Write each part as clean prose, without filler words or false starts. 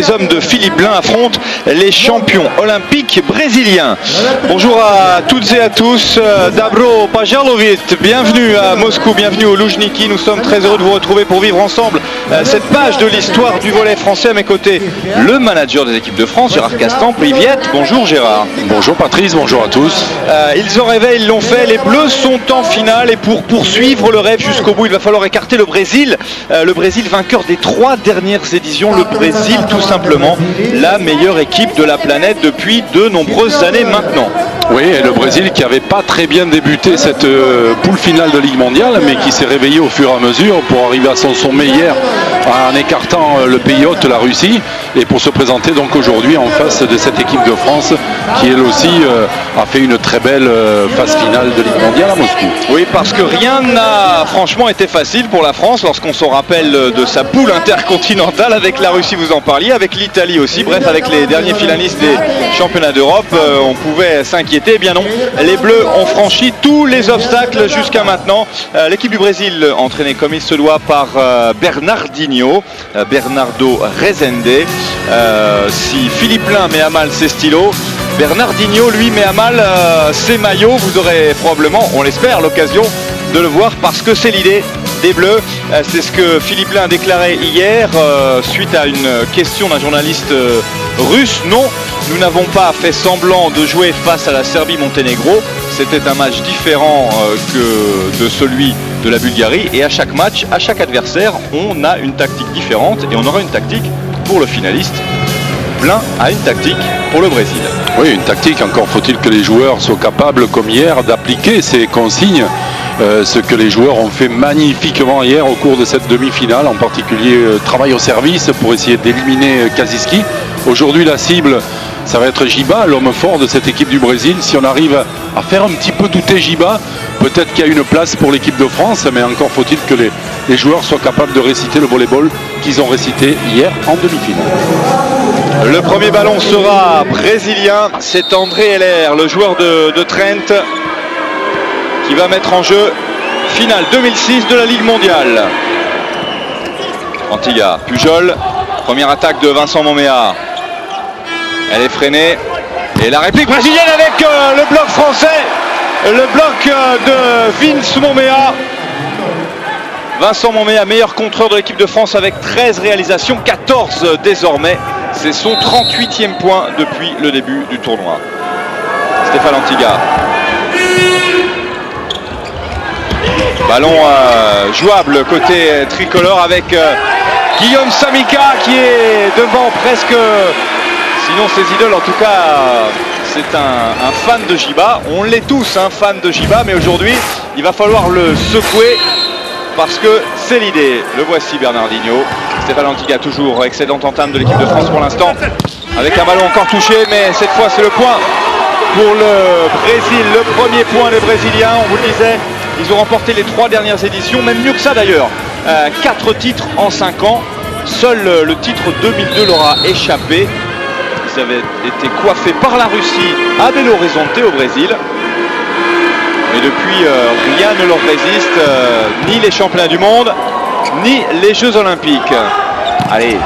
Les hommes de Philippe Blain affrontent les champions olympiques brésiliens. Bonjour à toutes et à tous. Dobro Pajalovic, bienvenue à Moscou, bienvenue au Loujniki. Nous sommes très heureux de vous retrouver pour vivre ensemble cette page de l'histoire du volley français. À mes côtés, le manager des équipes de France, Gérard Castan-Pliviette. Bonjour Gérard. Bonjour Patrice, bonjour à tous. Ils ont rêvé, ils l'ont fait. Les Bleus sont en finale et pour poursuivre le rêve jusqu'au bout, il va falloir écarter le Brésil. Le Brésil vainqueur des 3 dernières éditions. Le Brésil, tout simplement, la meilleure équipe de la planète depuis de nombreuses années maintenant. Oui, et le Brésil qui n'avait pas très bien débuté cette poule finale de Ligue mondiale, mais qui s'est réveillé au fur et à mesure pour arriver à son sommet hier en écartant le pays hôte, la Russie, et pour se présenter donc aujourd'hui en face de cette équipe de France qui elle aussi a fait une très belle phase finale de Ligue mondiale à Moscou. Oui, parce que rien n'a franchement été facile pour la France lorsqu'on se rappelle de sa poule intercontinentale avec la Russie, vous en parliez, avec l'Italie aussi, bref, avec les derniers finalistes des championnats d'Europe, on pouvait s'inquiéter. Eh bien non, les Bleus ont franchi tous les obstacles jusqu'à maintenant. L'équipe du Brésil, entraînée comme il se doit par Bernardinho, Bernardo Rezende. Si Philippe Blain met à mal ses stylos, Bernardinho, lui, met à mal ses maillots. Vous aurez probablement, on l'espère, l'occasion de le voir parce que c'est l'idée des Bleus. C'est ce que Philippe Blain a déclaré hier suite à une question d'un journaliste russe. Non, nous n'avons pas fait semblant de jouer face à la Serbie-Monténégro. C'était un match différent que de celui de la Bulgarie. Et à chaque match, à chaque adversaire, on a une tactique différente et on aura une tactique pour le finaliste. Blain a une tactique pour le Brésil. Oui, une tactique, encore faut-il que les joueurs soient capables, comme hier, d'appliquer ces consignes. Ce que les joueurs ont fait magnifiquement hier au cours de cette demi-finale, en particulier travail au service pour essayer d'éliminer Kaziski. Aujourd'hui, la cible, ça va être Giba, l'homme fort de cette équipe du Brésil. Si on arrive à faire un petit peu douter Giba, peut-être qu'il y a une place pour l'équipe de France, mais encore faut-il que les joueurs soient capables de réciter le volleyball qu'ils ont récité hier en demi-finale. Le premier ballon sera brésilien, c'est André Heller, le joueur de Trent, qui va mettre en jeu finale 2006 de la Ligue mondiale. Antigua, Pujol, première attaque de Vincent Momea. Elle est freinée. Et la réplique brésilienne avec le bloc français. Le bloc de Vince Momea. Vincent Momea, meilleur contreur de l'équipe de France avec 13 réalisations, 14 désormais. C'est son 38e point depuis le début du tournoi. Stéphane Antigua. Ballon jouable côté tricolore avec Guillaume Samika qui est devant presque, sinon ses idoles en tout cas, c'est un fan de Giba. On l'est tous, un fan de Giba, mais aujourd'hui il va falloir le secouer parce que c'est l'idée. Le voici Bernardinho. Stéphane Antigua toujours excellente entame de l'équipe de France pour l'instant avec un ballon encore touché, mais cette fois c'est le point pour le Brésil, le premier point des Brésiliens, on vous le disait. Ils ont remporté les 3 dernières éditions, même mieux que ça d'ailleurs. 4 titres en 5 ans. Seul le titre 2002 leur a échappé. Ils avaient été coiffés par la Russie à Belo Horizonte au Brésil. Mais depuis, rien ne leur résiste, ni les championnats du monde, ni les Jeux Olympiques. Allez,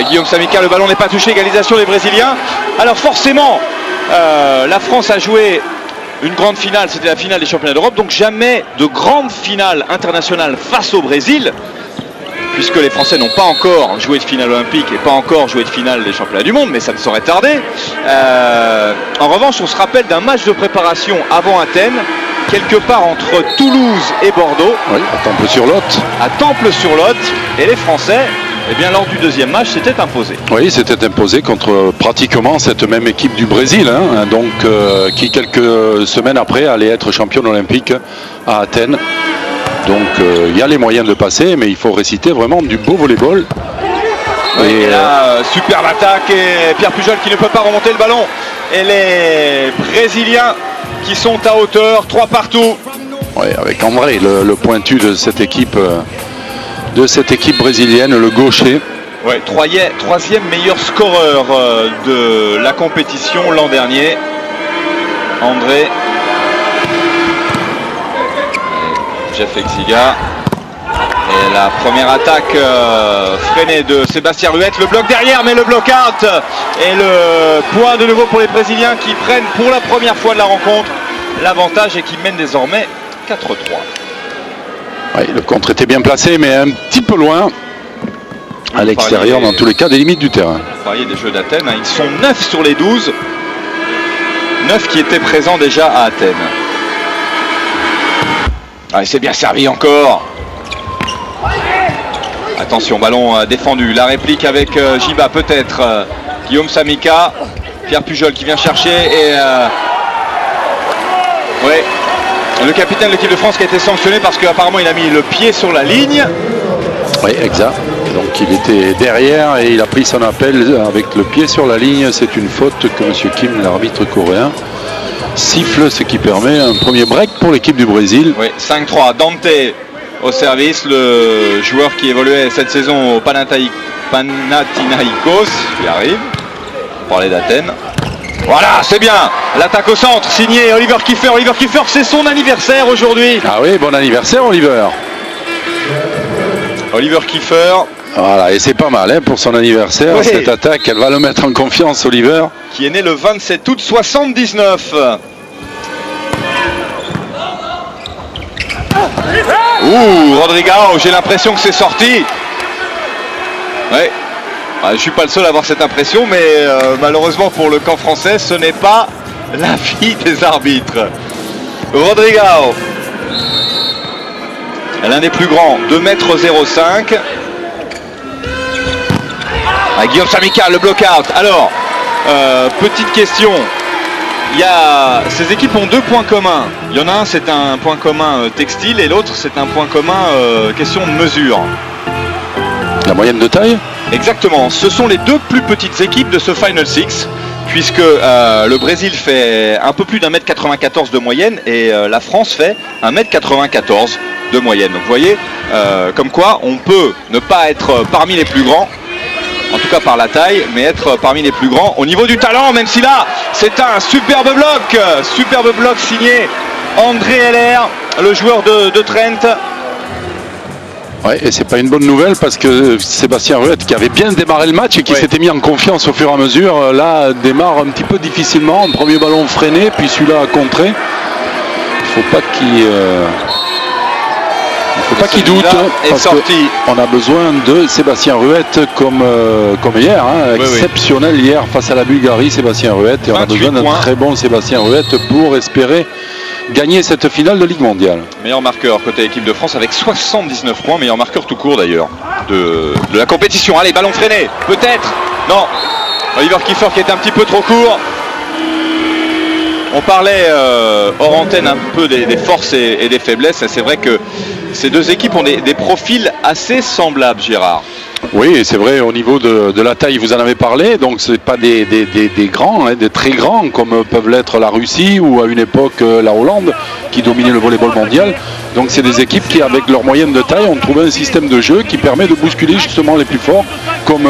Guillaume Samika, le ballon n'est pas touché, égalisation des Brésiliens. Alors forcément, la France a joué une grande finale, c'était la finale des championnats d'Europe, donc jamais de grande finale internationale face au Brésil, puisque les Français n'ont pas encore joué de finale olympique et pas encore joué de finale des championnats du monde, mais ça ne saurait tarder. En revanche, on se rappelle d'un match de préparation avant Athènes, quelque part entre Toulouse et Bordeaux. Oui, à Temple-sur-Lot. À Temple-sur-Lot, et les Français, eh bien, lors du deuxième match, s'était imposé. Oui, c'était imposé contre pratiquement cette même équipe du Brésil, hein, donc, qui quelques semaines après allait être championne olympique à Athènes. Donc il y a les moyens de passer, mais il faut réciter vraiment du beau volleyball. Oui, et là, superbe attaque et Pierre Pujol qui ne peut pas remonter le ballon. Et les Brésiliens qui sont à hauteur, 3 partout. Oui, avec André, le pointu de cette équipe brésilienne, le gaucher. Ouais, troisième meilleur scoreur de la compétition l'an dernier. André. Jeff Exiga. Et la première attaque freinée de Sébastien Ruette, le bloc derrière, mais le block-out et le point de nouveau pour les Brésiliens qui prennent pour la première fois de la rencontre l'avantage et qui mènent désormais 4-3. Oui, le contre était bien placé, mais un petit peu loin à l'extérieur, dans tous les cas, des limites du terrain. Vous parliez des Jeux d'Athènes, hein, ils sont 9 sur les 12, 9 qui étaient présents déjà à Athènes. Ah, c'est bien servi encore. Attention, ballon défendu. La réplique avec Giba peut-être. Guillaume Samika. Pierre Pujol qui vient chercher. Et ouais, le capitaine de l'équipe de France qui a été sanctionné parce qu'apparemment il a mis le pied sur la ligne. Oui, exact. Donc il était derrière et il a pris son appel avec le pied sur la ligne. C'est une faute que M. Kim, l'arbitre coréen, siffle, ce qui permet un premier break pour l'équipe du Brésil. Oui, 5-3. Dante au service, le joueur qui évoluait cette saison au Panathinaikos. Il arrive. On parlait d'Athènes. Voilà, c'est bien. L'attaque au centre, signé Oliver Kiefer. Oliver Kiefer, c'est son anniversaire aujourd'hui. Ah oui, bon anniversaire Oliver. Oliver Kiefer. Voilà, et c'est pas mal hein, pour son anniversaire. Oui. Cette attaque, elle va le mettre en confiance, Oliver. Qui est né le 27 août 79. Ouh, Rodrigao, j'ai l'impression que c'est sorti. Ouais. Ah, je ne suis pas le seul à avoir cette impression, mais malheureusement pour le camp français, ce n'est pas l'avis des arbitres. Rodrigao, l'un des plus grands, 2,05 m. Ah, Guillaume Samika, le block-out. Alors, petite question. Ces équipes ont deux points communs. Il y en a un, c'est un point commun textile, et l'autre, c'est un point commun question de mesure. La moyenne de taille? Exactement. Ce sont les deux plus petites équipes de ce Final Six, puisque le Brésil fait un peu plus d'1,94 m de moyenne, et la France fait 1,94 m de moyenne. Donc vous voyez, comme quoi, on peut ne pas être parmi les plus grands, en tout cas par la taille, mais être parmi les plus grands au niveau du talent, même si là c'est un superbe bloc signé André Heller, le joueur de Trent. Ouais, et c'est pas une bonne nouvelle parce que Sébastien Ruette, qui avait bien démarré le match et qui s'était mis en confiance au fur et à mesure, là démarre un petit peu difficilement. Un premier ballon freiné, puis celui-là à contrer. Il faut pas qu'il doute, parce qu'on a besoin de Sébastien Ruette comme hier, hein, exceptionnel hier face à la Bulgarie, Sébastien Ruette, et on a besoin d'un très bon Sébastien Ruette pour espérer gagner cette finale de Ligue mondiale. Meilleur marqueur côté équipe de France avec 79 points, meilleur marqueur tout court d'ailleurs de la compétition. Allez, ballon freiné, peut-être, non, Oliver Kiefer qui est un petit peu trop court. On parlait hors antenne un peu des forces et des faiblesses, c'est vrai que ces deux équipes ont des profils assez semblables, Gérard. Oui, c'est vrai, au niveau de la taille, vous en avez parlé, donc ce n'est pas des grands, hein, des très grands, comme peuvent l'être la Russie ou à une époque la Hollande, qui dominait le volleyball mondial. Donc c'est des équipes qui, avec leur moyenne de taille, ont trouvé un système de jeu qui permet de bousculer justement les plus forts, comme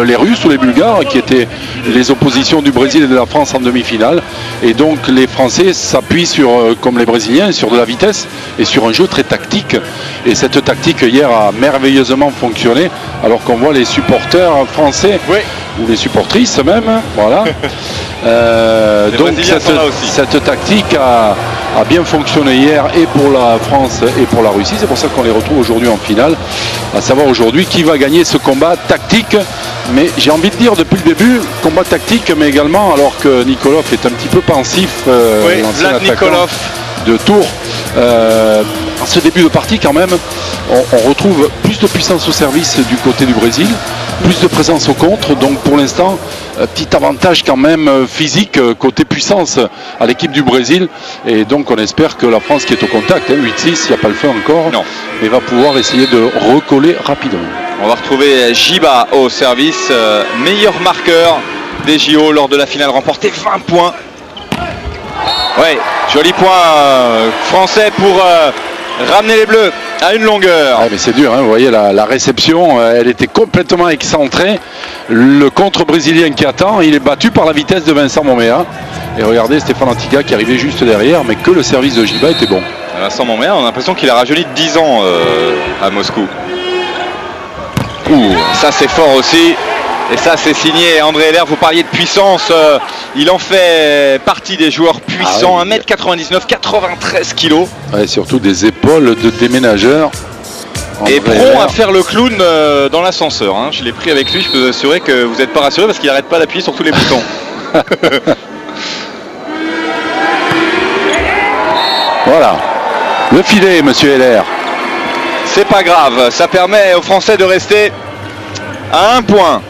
les Russes ou les Bulgares, qui étaient les oppositions du Brésil et de la France en demi-finale. Et donc les Français s'appuient sur, comme les Brésiliens, sur de la vitesse et sur un jeu très tactique. Et cette tactique hier a merveilleusement fonctionné, alors qu'on voit les supporters français, ou les supportrices même, voilà. Donc cette tactique a bien fonctionné hier et pour la France et pour la Russie. C'est pour ça qu'on les retrouve aujourd'hui en finale, à savoir aujourd'hui qui va gagner ce combat tactique. Mais j'ai envie de dire depuis le début, combat tactique, mais également, alors que Nikolov est un petit peu pensif, l'ancien attaquant de Tours, en ce début de partie quand même, on retrouve plus de puissance au service du côté du Brésil, plus de présence au contre, donc pour l'instant petit avantage quand même physique côté puissance à l'équipe du Brésil, et donc on espère que la France, qui est au contact, 8-6, il n'y a pas le feu encore, non, mais va pouvoir essayer de recoller rapidement. On va retrouver Giba au service, meilleur marqueur des JO lors de la finale, remporté 20 points. Ouais, joli point français pour ramener les Bleus à une longueur. Ouais, mais c'est dur, hein, vous voyez la réception, elle était complètement excentrée. Le contre brésilien qui attend, il est battu par la vitesse de Vincent Momea. Et regardez Stéphane Antiga qui arrivait juste derrière, mais que le service de Giba était bon. Vincent Montméa, on a l'impression qu'il a rajeuni de 10 ans à Moscou. Ouh, ça c'est fort aussi. Et ça c'est signé André Heller. Vous parliez de puissance, il en fait partie des joueurs puissants. Ah oui. 1m99, 93 kg. Ouais, surtout des épaules de déménageur. André et prompt à faire le clown dans l'ascenseur. Hein. Je l'ai pris avec lui, je peux vous assurer que vous n'êtes pas rassuré parce qu'il n'arrête pas d'appuyer sur tous les boutons. Voilà, le filet, monsieur Heller. C'est pas grave, ça permet aux Français de rester à 1 point.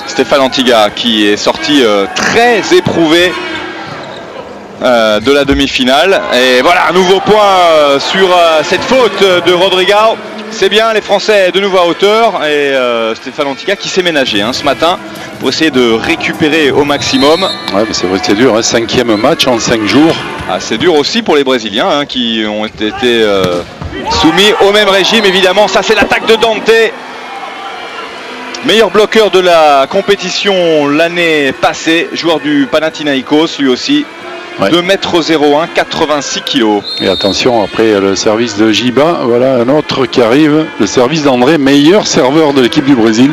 Stéphane Antiga qui est sorti très éprouvé de la demi-finale. Et voilà, un nouveau point sur cette faute de Rodrigo. C'est bien, les Français de nouveau à hauteur. Et Stéphane Antiga qui s'est ménagé ce matin pour essayer de récupérer au maximum. Ouais, mais c'est vrai que c'est dur, 5e match en 5 jours. Ah, c'est dur aussi pour les Brésiliens qui ont été soumis au même régime, évidemment. Ça, c'est l'attaque de Dante. Meilleur bloqueur de la compétition l'année passée. Joueur du Panathinaikos, lui aussi. Ouais. 2m01, 86 kg. Et attention, après le service de Giba, voilà un autre qui arrive. Le service d'André, meilleur serveur de l'équipe du Brésil.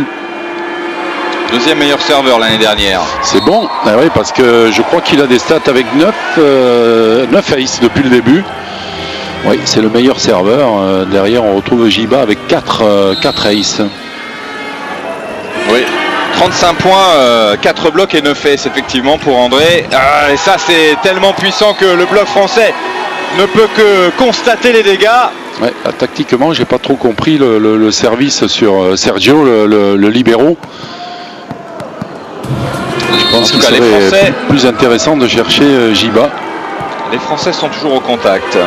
Deuxième meilleur serveur l'année dernière. C'est bon, ah oui, parce que je crois qu'il a des stats avec 9 aces depuis le début. Oui, c'est le meilleur serveur. Derrière, on retrouve Giba avec 4 aces. Oui, 35 points, 4 blocs et 9 aces effectivement pour André. Et ça, c'est tellement puissant que le bloc français ne peut que constater les dégâts. Ouais, tactiquement, j'ai pas trop compris le service sur Sergio, le libéro. Je pense qu'il serait les Français, plus intéressant de chercher Giba. Les Français sont toujours au contact.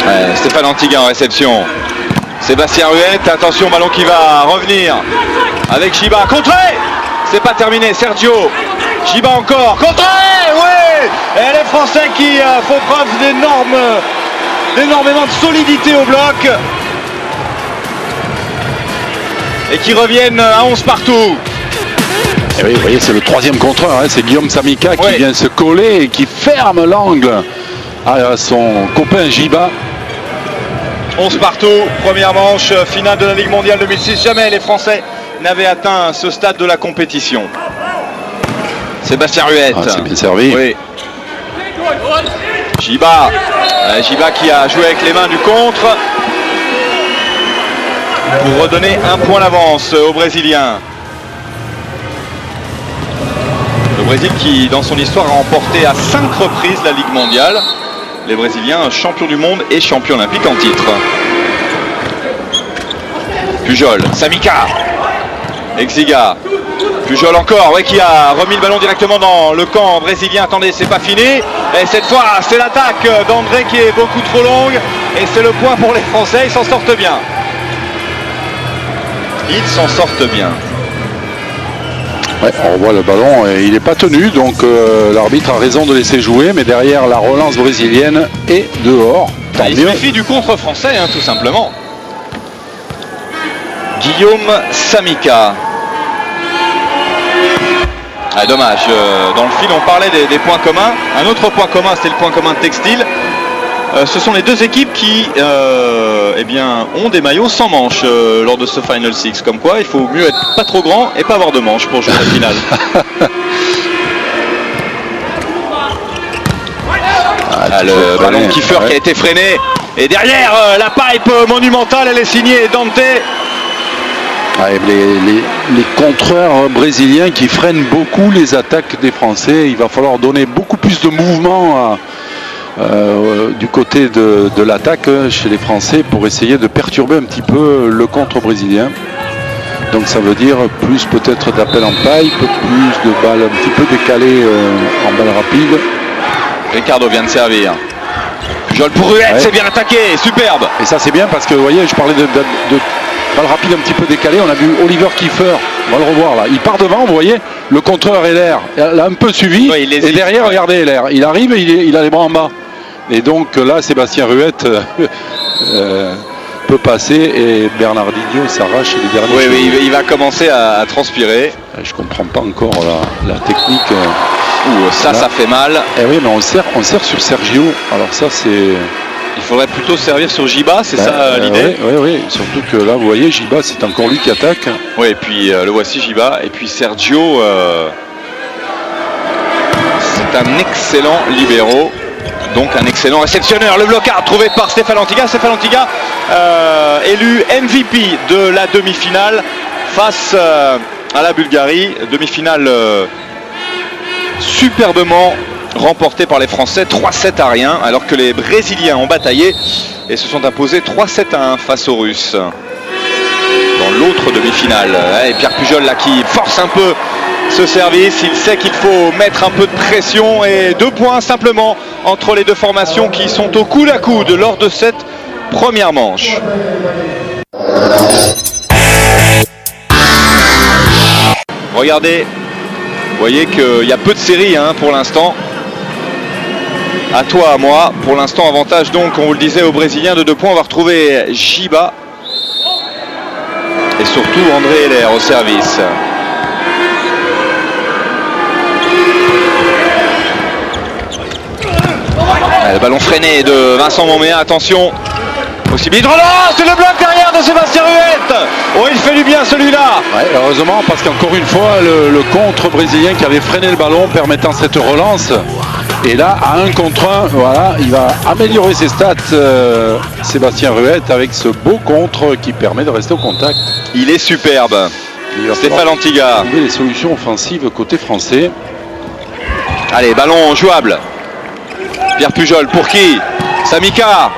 Ouais, Stéphane Antiga en réception. Sébastien Ruette, attention, ballon qui va revenir avec Giba. Contré, c'est pas terminé. Sergio, Giba encore. Contré, oui. Et les Français qui font preuve d'énormément de solidité au bloc. Et qui reviennent à 11 partout. Et oui, vous voyez, c'est le 3e contreur, c'est Guillaume Samika qui vient se coller et qui ferme l'angle à son copain Giba. 11 partout, première manche, finale de la Ligue mondiale 2006. Jamais les Français n'avaient atteint ce stade de la compétition. Sébastien Ruette. Ah, c'est bien servi. Oui. Giba. Giba qui a joué avec les mains du contre. Pour redonner un point d'avance aux Brésiliens. Le Brésil qui, dans son histoire, a remporté à 5 reprises la Ligue mondiale. Les Brésiliens, champions du monde et champions olympiques en titre. Pujol, Samika, Exiga. Pujol encore, qui a remis le ballon directement dans le camp brésilien. Attendez, c'est pas fini. Et cette fois, c'est l'attaque d'André qui est beaucoup trop longue. Et c'est le point pour les Français, ils s'en sortent bien. Ils s'en sortent bien. Ouais, on revoit le ballon et il n'est pas tenu, donc l'arbitre a raison de laisser jouer, mais derrière la relance brésilienne est dehors. Il suffit du contre français, tout simplement. Guillaume Samika. Ah, dommage, dans le fil on parlait des points communs. Un autre point commun, c'était le point commun de textile. Ce sont les deux équipes qui ont des maillots sans manches lors de ce Final Six. Comme quoi, il faut mieux être pas trop grand et pas avoir de manches pour jouer la finale. Le ballon Kiefer qui a été freiné. Et derrière, la pipe monumentale, elle est signée Dante. Les contreurs brésiliens qui freinent beaucoup les attaques des Français. Il va falloir donner beaucoup plus de mouvement du côté de l'attaque chez les Français pour essayer de perturber un petit peu le contre brésilien. Donc ça veut dire plus peut-être d'appel en pipe, plus de balles un petit peu décalées en balle rapide. Ricardo vient de servir. Pujol pour Ruette, c'est bien attaqué, superbe. Et ça c'est bien parce que vous voyez, je parlais de balle rapide un petit peu décalée. On a vu Oliver Kiefer, on va le revoir là. Il part devant, vous voyez, le contreur Heller l'a un peu suivi. Ouais, et derrière, regardez Heller, il arrive et il a les bras en bas. Et donc là, Sébastien Ruette peut passer et Bernardinho s'arrache les derniers. Oui, oui, il va commencer à transpirer. Je comprends pas encore la technique. Ça fait mal. Eh oui, mais on sert sur Sergio. Alors ça, c'est... Il faudrait plutôt servir sur Giba, c'est ça l'idée. Oui. Surtout que là, vous voyez, Giba, c'est encore lui qui attaque. Oui, et puis le voici Giba. Et puis Sergio, c'est un excellent libéro. Donc un excellent réceptionneur. Le blocard trouvé par Stéphane Antiga. Stéphane Antiga, élu MVP de la demi-finale face à la Bulgarie. Demi-finale superbement remportée par les Français, 3-7 à rien, alors que les Brésiliens ont bataillé et se sont imposés 3-7 à 1 face aux Russes. Dans l'autre demi-finale, et Pierre Pujol là qui force un peu ce service, il sait qu'il faut mettre un peu de pression et 2 points simplement entre les deux formations qui sont au coude à coude lors de cette première manche. Regardez, vous voyez qu'il y a peu de séries pour l'instant. À toi, à moi. Pour l'instant, avantage donc, on vous le disait, aux Brésiliens de 2 points. On va retrouver Giba. Et surtout André Heller au service. Le ballon freiné de Vincent Moméa, attention. Possibilité de relance, c'est le bloc derrière de Sébastien Ruette. Oh, il fait du bien celui-là. Ouais, heureusement, parce qu'encore une fois, le contre brésilien qui avait freiné le ballon permettant cette relance. Et là, à 1 contre 1, voilà, il va améliorer ses stats, Sébastien Ruette, avec ce beau contre qui permet de rester au contact. Il est superbe. Stéphane Antiga. Trouver les solutions offensives côté français. Allez, ballon jouable. Pierre Pujol pour qui? Samika.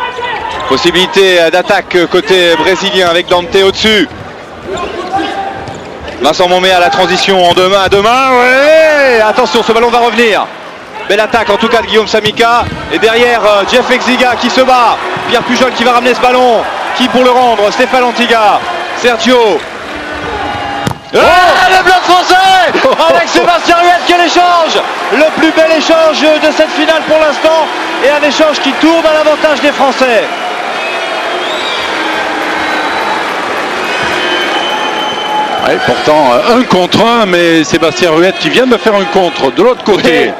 Possibilité d'attaque côté brésilien avec Dante au-dessus. Vincent Moméa à la transition en 2 mains à 2 mains. Ouais, attention, ce ballon va revenir. Belle attaque en tout cas de Guillaume Samika. Et derrière Jeff Exiga qui se bat. Pierre Pujol qui va ramener ce ballon. Qui pour le rendre? Stéphane Antiga. Sergio. Le bloc français avec Sébastien Ruette. Quel échange! Le plus bel échange de cette finale pour l'instant. Et un échange qui tourne à l'avantage des Français. Ouais, pourtant 1 contre 1, mais Sébastien Ruette qui vient de faire un contre de l'autre côté.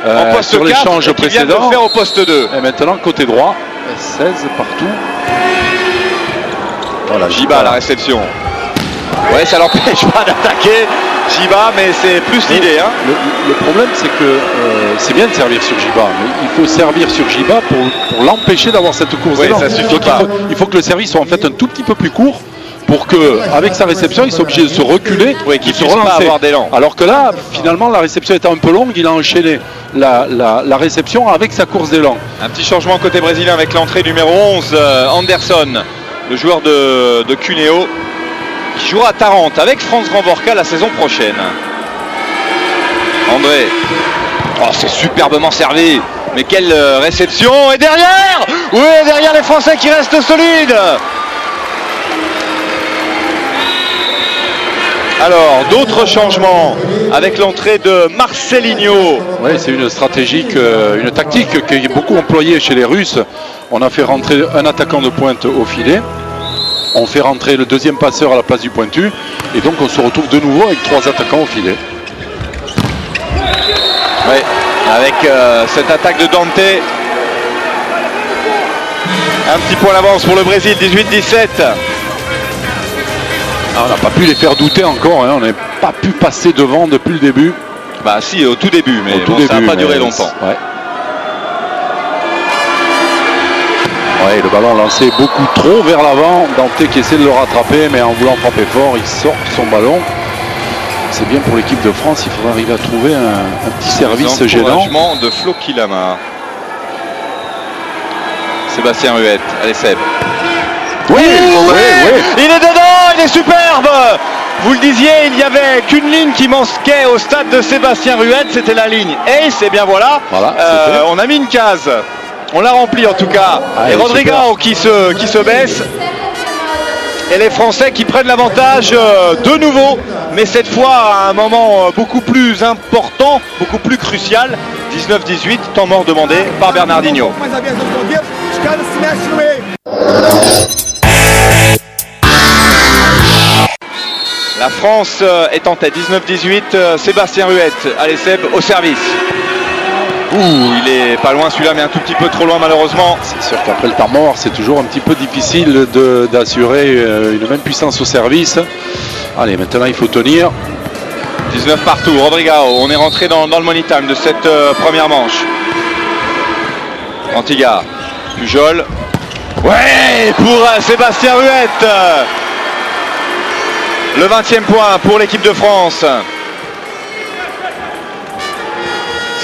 En poste sur 4, l'échange précédent. Vient de le faire au poste 2. Et maintenant côté droit, 16 partout. Voilà, Giba à la réception. Ouais, ça l'empêche pas d'attaquer Giba, mais c'est plus l'idée. Le problème, c'est que c'est bien de servir sur Giba, mais il faut servir sur Giba pour l'empêcher d'avoir cette course. Oui, ça suffit pas. Il faut que le service soit en fait un tout petit peu plus court pour que, avec sa réception, il soit obligé de se reculer, qu'il se puisse relancer. Pas avoir d'élan. Alors que là, finalement, la réception étant un peu longue, il a enchaîné la réception avec sa course d'élan. Un petit changement côté brésilien avec l'entrée numéro 11, Anderson, le joueur de Cuneo, qui jouera à Tarente avec Franz Ramvorka la saison prochaine. André. Oh, c'est superbement servi. Mais quelle réception. Et derrière, oui, derrière les Français qui restent solides. Alors, d'autres changements avec l'entrée de Marcelinho. Oui, c'est une une tactique qui est beaucoup employée chez les Russes. On a fait rentrer un attaquant de pointe au filet. On fait rentrer le deuxième passeur à la place du pointu. Et donc, on se retrouve de nouveau avec 3 attaquants au filet. Oui, avec cette attaque de Dante. Un petit point d'avance pour le Brésil, 18-17. On n'a pas pu les faire douter encore, on n'a pas pu passer devant depuis le début. Bah si, au tout début, mais ça n'a pas duré longtemps. Ouais, le ballon lancé beaucoup trop vers l'avant. Dante qui essaie de le rattraper, mais en voulant frapper fort, il sort son ballon. C'est bien pour l'équipe de France, il faudra arriver à trouver un petit service gênant. De Flo Kilama. Sébastien Ruette, allez Seb. Oui, il est dedans, il est superbe. Vous le disiez, il n'y avait qu'une ligne qui manquait au stade de Sébastien Ruette, c'était la ligne Ace, et bien voilà, on a mis une case, on l'a remplie en tout cas. Et Rodrigo qui se baisse, et les Français qui prennent l'avantage de nouveau, mais cette fois à un moment beaucoup plus important, beaucoup plus crucial. 19-18, temps mort demandé par Bernardinho. La France est en tête, 19-18. Sébastien Ruette, allez Seb, au service. Il est pas loin celui-là, mais un tout petit peu trop loin malheureusement. C'est sûr qu'après le temps mort, c'est toujours un petit peu difficile d'assurer une même puissance au service. Allez, maintenant il faut tenir. 19 partout, Rodrigao, on est rentré dans le money time de cette première manche. Antiga, Pujol. Ouais, pour Sébastien Ruette. Le 20e point pour l'équipe de France.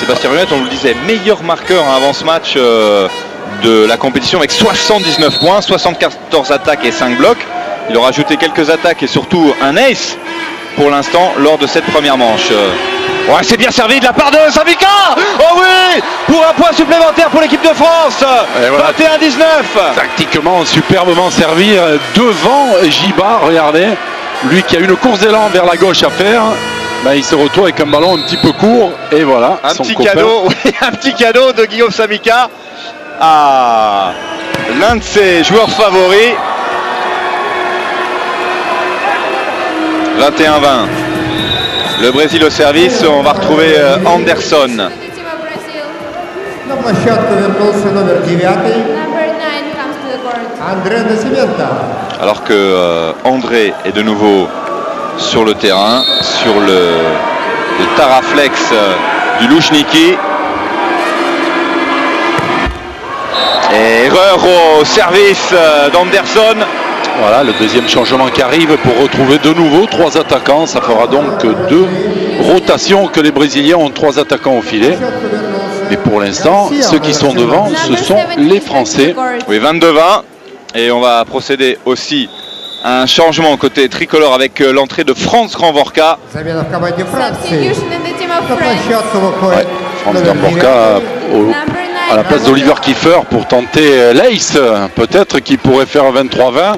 Sébastien Ruette, on le disait, meilleur marqueur avant ce match de la compétition avec 79 points, 74 attaques et 5 blocs. Il aura ajouté quelques attaques et surtout un ace pour l'instant lors de cette première manche. Ouais, c'est bien servi de la part de Samika. Oh oui, pour un point supplémentaire pour l'équipe de France. Voilà. 21-19. Tactiquement, superbement servi devant Giba, regardez. Lui qui a une course d'élan vers la gauche à faire. Ben, il se retrouve avec un ballon un petit peu court et voilà. Un petit cadeau, oui, un petit cadeau de Guillaume Samika à l'un de ses joueurs favoris. 21-20. Le Brésil au service, on va retrouver Anderson. Alors que André est de nouveau sur le terrain, sur le Taraflex du Loujniki. Et erreur au service d'Anderson. Voilà le deuxième changement qui arrive pour retrouver de nouveau 3 attaquants. Ça fera donc 2 rotations que les Brésiliens ont 3 attaquants au filet. Mais pour l'instant, ceux qui sont devant, ce sont les Français. Oui, 22-20. Et on va procéder aussi à un changement côté tricolore avec l'entrée de Franz Granvorka. Ouais, Franz Granvorka à la place d'Oliver Kiefer pour tenter l'Ace. Peut-être qu'il pourrait faire 23-20.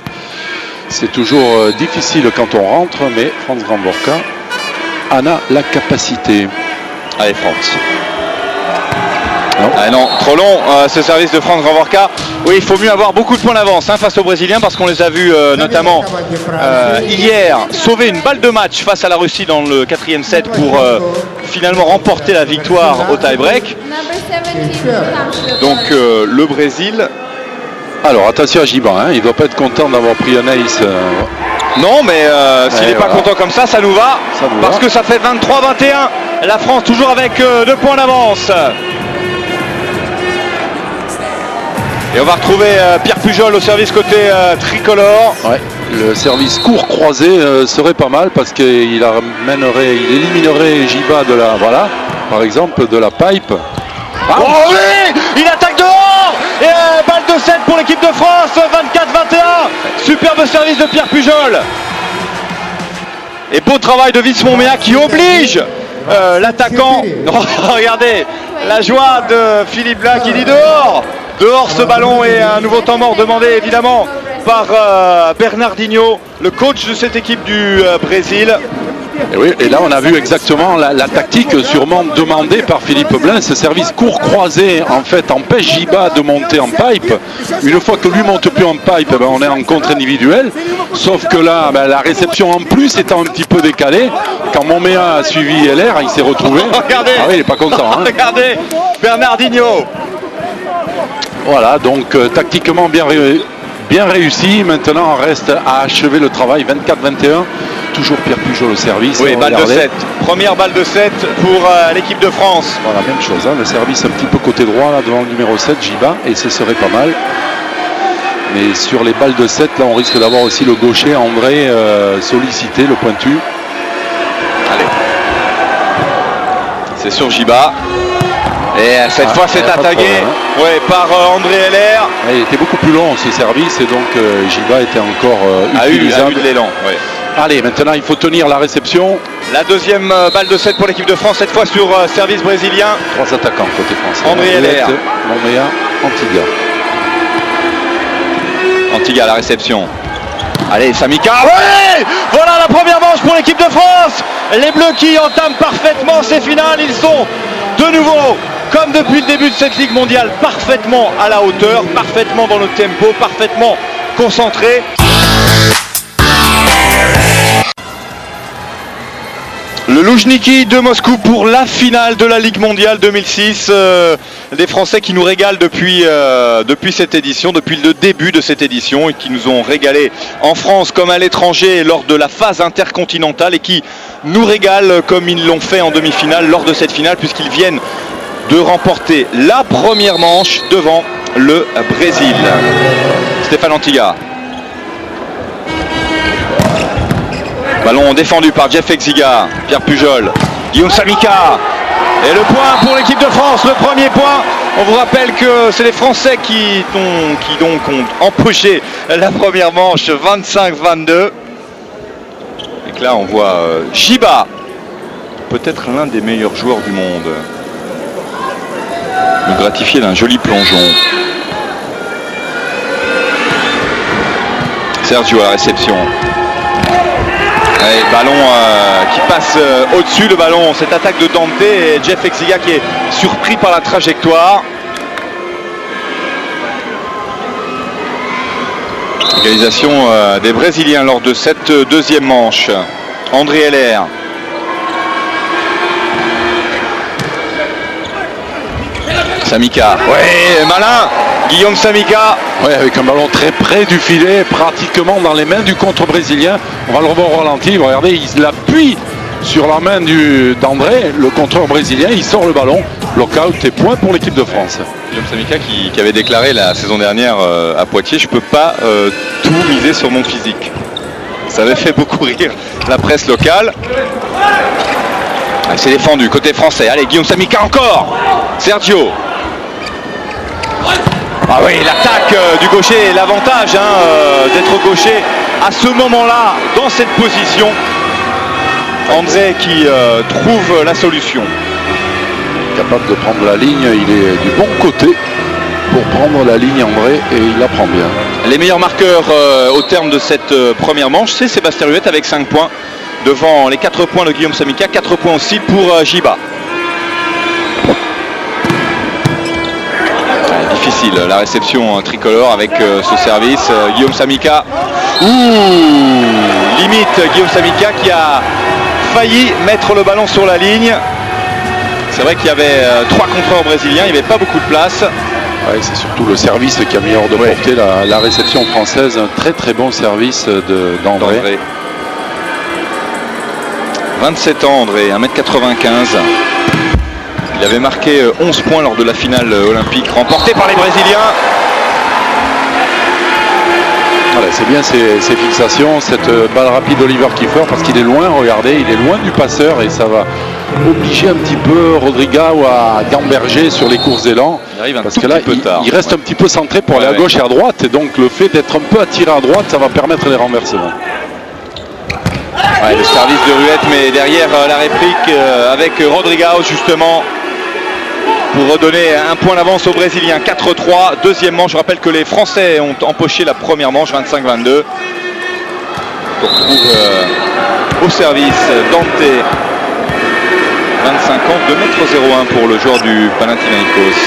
C'est toujours difficile quand on rentre, mais Franz Granvorka en a la capacité. Allez, Franz. Non. Ah non, trop long ce service de Franz Granvorka. Oui, il faut mieux avoir beaucoup de points d'avance face aux Brésiliens parce qu'on les a vus notamment hier sauver une balle de match face à la Russie dans le 4e set pour finalement remporter la victoire au tie-break. Donc le Brésil. Alors attention à Giba, hein, il ne doit pas être content d'avoir pris un ace. Non, mais s'il n'est pas content comme ça, ça nous va. Parce que ça fait 23-21. La France toujours avec 2 points d'avance. Et on va retrouver Pierre Pujol au service côté tricolore. Ouais, le service court croisé serait pas mal parce qu'il éliminerait Giba de la, voilà, par exemple de la pipe. Ah, oh oui, il attaque dehors. Et balle de 7 pour l'équipe de France, 24-21. Superbe service de Pierre Pujol. Et beau travail de Vince Montméa qui oblige l'attaquant. Regardez la joie de Philippe Blas qui dit dehors. Dehors ce ballon et un nouveau temps mort demandé évidemment par Bernardinho, le coach de cette équipe du Brésil. Et oui, et là on a vu exactement la tactique sûrement demandée par Philippe Blain. Ce service court croisé en fait empêche Giba de monter en pipe. Une fois que lui monte plus en pipe, ben, on est en contre individuel. Sauf que là, ben, la réception en plus étant un petit peu décalée, quand Montméa a suivi LR, il s'est retrouvé. Regardez, ah oui, il n'est pas content. Hein. Regardez Bernardinho. Voilà, donc tactiquement bien réussi. Maintenant, on reste à achever le travail. 24-21. Toujours Pierre Pujol au service. Oui, balle de 7. Première balle de 7 pour l'équipe de France. Voilà, même chose. Hein, le service un petit peu côté droit là, devant le numéro 7, Giba. Et ce serait pas mal. Mais sur les balles de 7, là, on risque d'avoir aussi le gaucher André sollicité, le pointu. Allez. C'est sur Giba. Et cette fois c'est attaqué par André LR. Il était beaucoup plus long ce service et donc Giba était encore utilisable. A eu de l'élan. Allez, maintenant il faut tenir la réception. La deuxième balle de 7 pour l'équipe de France, cette fois sur service brésilien. 3 attaquants côté français. André LR. Montméa, Antiga. Antiga à la réception. Allez, Samika. Ouais, voilà la première manche pour l'équipe de France. Les Bleus qui entament parfaitement ces finales. Ils sont de nouveau, comme depuis le début de cette Ligue mondiale, parfaitement à la hauteur, parfaitement dans le tempo, parfaitement concentrés. Le Loujniki de Moscou pour la finale de la Ligue mondiale 2006. Des Français qui nous régalent depuis cette édition, depuis le début de cette édition, et qui nous ont régalé en France comme à l'étranger lors de la phase intercontinentale, et qui nous régalent comme ils l'ont fait en demi-finale lors de cette finale, puisqu'ils viennent de remporter la première manche devant le Brésil. Stéphane Antiga. Ballon défendu par Jeff Exiga, Pierre Pujol, Guillaume Samika. Et le point pour l'équipe de France, le premier point. On vous rappelle que c'est les Français qui donc ont empoché la première manche 25-22. Et que là on voit Giba, peut-être l'un des meilleurs joueurs du monde, nous gratifier d'un joli plongeon. Sergio à la réception. Et ballon qui passe au-dessus, le ballon, cette attaque de Dante, et Jeff Exiga qui est surpris par la trajectoire. Égalisation des Brésiliens lors de cette deuxième manche. André Heller. Samika, ouais, malin, Guillaume Samika. Ouais, avec un ballon très près du filet, pratiquement dans les mains du contre-brésilien. On va le revoir au ralenti. Regardez, il l'appuie sur la main d'André, le contreur brésilien. Il sort le ballon, lockout et point pour l'équipe de France. Guillaume Samika qui avait déclaré la saison dernière à Poitiers: je peux pas tout miser sur mon physique. Ça avait fait beaucoup rire la presse locale. C'est défendu côté français. Allez, Guillaume Samika encore. Sergio. Ah oui, l'attaque du gaucher, l'avantage d'être gaucher à ce moment-là, dans cette position. André qui trouve la solution. Capable de prendre la ligne, il est du bon côté pour prendre la ligne, André, et il la prend bien. Les meilleurs marqueurs au terme de cette première manche, c'est Sébastien Ruette avec 5 points devant les 4 points de Guillaume Samika, 4 points aussi pour Giba. Difficile la réception tricolore avec ce service. Guillaume Samika. Limite Guillaume Samika qui a failli mettre le ballon sur la ligne. C'est vrai qu'il y avait 3 contreurs brésiliens, il n'y avait pas beaucoup de place. Ouais, c'est surtout le service qui a mis hors de portée la réception française. Un très très bon service d'André. 27 ans André, 1m95. Il avait marqué 11 points lors de la finale olympique remportée par les Brésiliens. Voilà, c'est bien ces fixations, cette balle rapide d'Oliver Kiefer, parce qu'il est loin, regardez, il est loin du passeur, et ça va obliger un petit peu Rodriguao à gamberger sur les courts élans. Parce que là, il reste un petit peu centré pour aller à gauche et à droite, et donc le fait d'être un peu attiré à droite, ça va permettre les renversements. Ouais, le service de Ruette, mais derrière la réplique avec Rodriguao justement, pour redonner un point d'avance aux Brésiliens. 4-3, deuxième manche. Je rappelle que les Français ont empoché la première manche, 25-22. On retrouve au service Dante, 25 ans, 2m01 pour le joueur du Panathinaikos.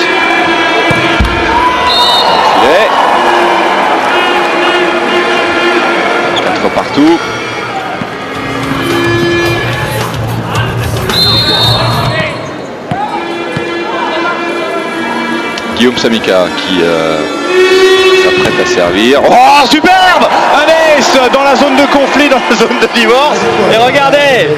Filet. 4 partout. Guillaume Samika qui s'apprête à servir. Oh, superbe! Un ace dans la zone de conflit, dans la zone de divorce. Et regardez!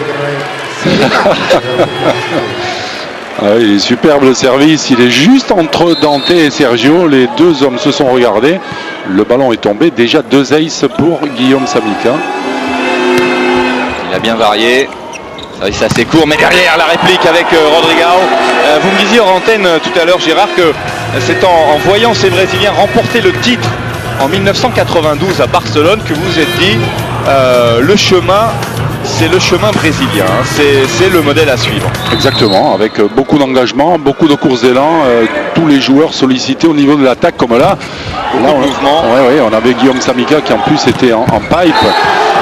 Ah oui, il est superbe le service. Il est juste entre Dante et Sergio. Les deux hommes se sont regardés. Le ballon est tombé. Déjà 2 aces pour Guillaume Samika. Il a bien varié. C'est assez court, mais derrière la réplique avec Rodriguao. Vous me disiez en antenne tout à l'heure, Gérard, que c'est en voyant ces Brésiliens remporter le titre en 1992 à Barcelone que vous vous êtes dit le chemin, c'est le chemin brésilien, hein, c'est le modèle à suivre. Exactement, avec beaucoup d'engagement, beaucoup de courses d'élan, tous les joueurs sollicités au niveau de l'attaque, comme là. On avait Guillaume Samika qui en plus était en pipe.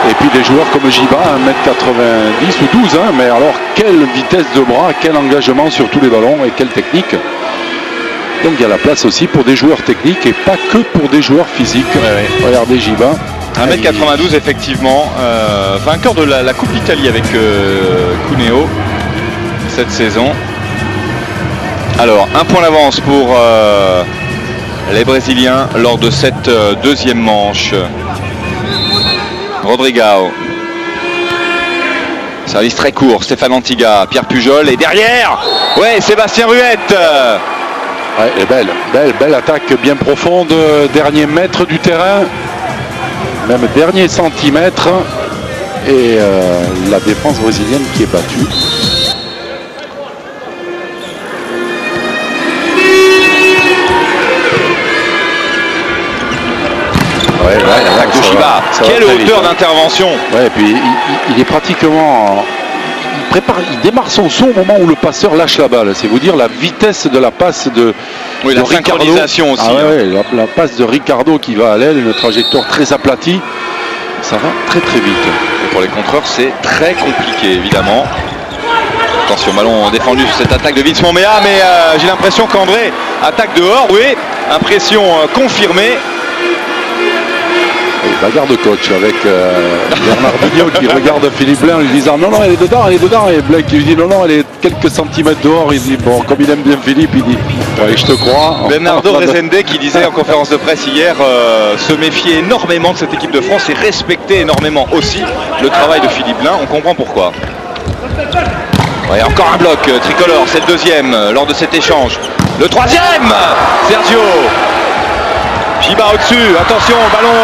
Et puis des joueurs comme Giba, 1m90 ou 12, hein, mais alors quelle vitesse de bras, quel engagement sur tous les ballons et quelle technique. Donc il y a la place aussi pour des joueurs techniques et pas que pour des joueurs physiques. Regardez Giba. 1m92 effectivement, vainqueur de la Coupe d'Italie avec Cuneo cette saison. Alors, un point d'avance pour les Brésiliens lors de cette deuxième manche. Rodrigao. Service très court, Stéphane Antiga, Pierre Pujol et derrière, ouais, Sébastien Ruette. Ouais, et belle attaque bien profonde, dernier mètre du terrain, même dernier centimètre, et la défense brésilienne qui est battue. L'attaque de Chiba. Quelle hauteur d'intervention. Ouais, et puis il est pratiquement. Il démarre son saut au moment où le passeur lâche la balle. C'est vous dire la vitesse de la passe de. Oui, de la synchronisation aussi. La passe de Ricardo qui va à l'aile, une trajectoire très aplatie. Ça va très très vite. Et pour les contreurs, c'est très compliqué évidemment. Attention, ballon défendu sur cette attaque de Vince Mombea, mais j'ai l'impression qu'André attaque dehors. Oui, impression confirmée. Et bagarre de coach avec Bernardinho qui regarde Philippe Blain en lui disant non, elle est dedans, et Blain qui lui dit non, elle est quelques centimètres dehors. Il dit bon, comme il aime bien Philippe, il dit ouais, je te crois. Bernardo Rezende qui disait en conférence de presse hier se méfier énormément de cette équipe de France et respecter énormément aussi le travail de Philippe Blain. On comprend pourquoi. Ouais, encore un bloc tricolore, c'est le deuxième lors de cet échange. Le troisième, Sergio. Chiba au-dessus, attention, ballon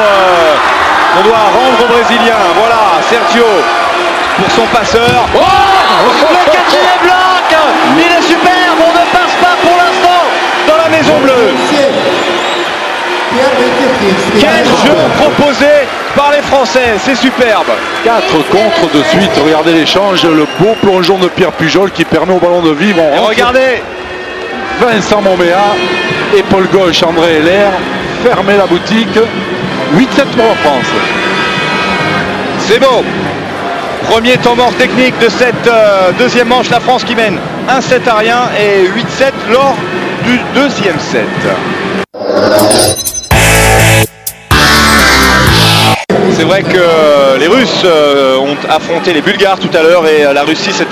qu'on doit rendre aux Brésiliens. Voilà, Sergio pour son passeur. Oh, le quatrième bloc, il est superbe, on ne passe pas pour l'instant dans la maison bleue. Quel jeu proposé par les Français, c'est superbe. 4 contres de suite, regardez l'échange, le beau plongeon de Pierre Pujol qui permet au ballon de vivre. Et regardez Vincent Mombea, épaule gauche André Heller, fermer la boutique, 8-7 pour la France. C'est beau. Premier temps mort technique de cette deuxième manche, la France qui mène 1-7 à rien et 8-7 lors du deuxième set. C'est vrai que les Russes ont affronté les Bulgares tout à l'heure et la Russie s'est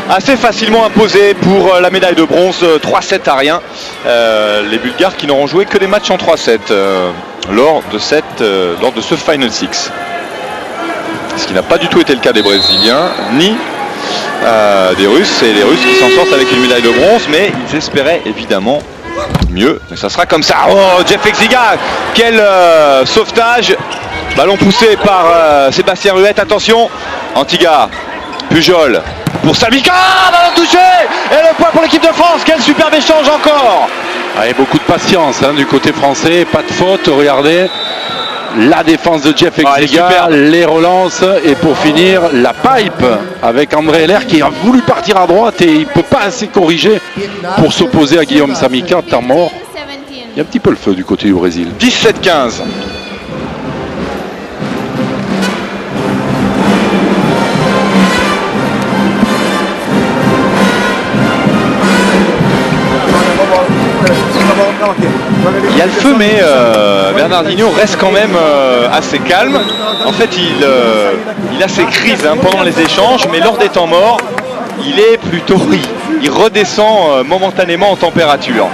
assez facilement imposée pour la médaille de bronze, 3-7 à rien. Les Bulgares qui n'auront joué que des matchs en 3-7 lors de ce Final Six. Ce qui n'a pas du tout été le cas des Brésiliens, ni des Russes. Et les Russes qui s'en sortent avec une médaille de bronze, mais ils espéraient évidemment mieux. Mais ça sera comme ça. Oh, Jeff Exiga, quel sauvetage. Ballon poussé par Sébastien Ruette, attention. Antiga, Pujol pour Samika, ballon touché. Et le point pour l'équipe de France, quel superbe échange encore. Allez, beaucoup de patience du côté français, pas de faute, regardez. La défense de Jeff Exiga, les relances et pour finir la pipe avec André Heller qui a voulu partir à droite et il ne peut pas assez corriger pour s'opposer à Guillaume Samika, temps mort. Il y a un petit peu le feu du côté du Brésil. 17-15. Il y a le feu, mais Bernardinho reste quand même assez calme. En fait, il a ses crises pendant les échanges, mais lors des temps morts, il est plutôt pris. Il redescend momentanément en température.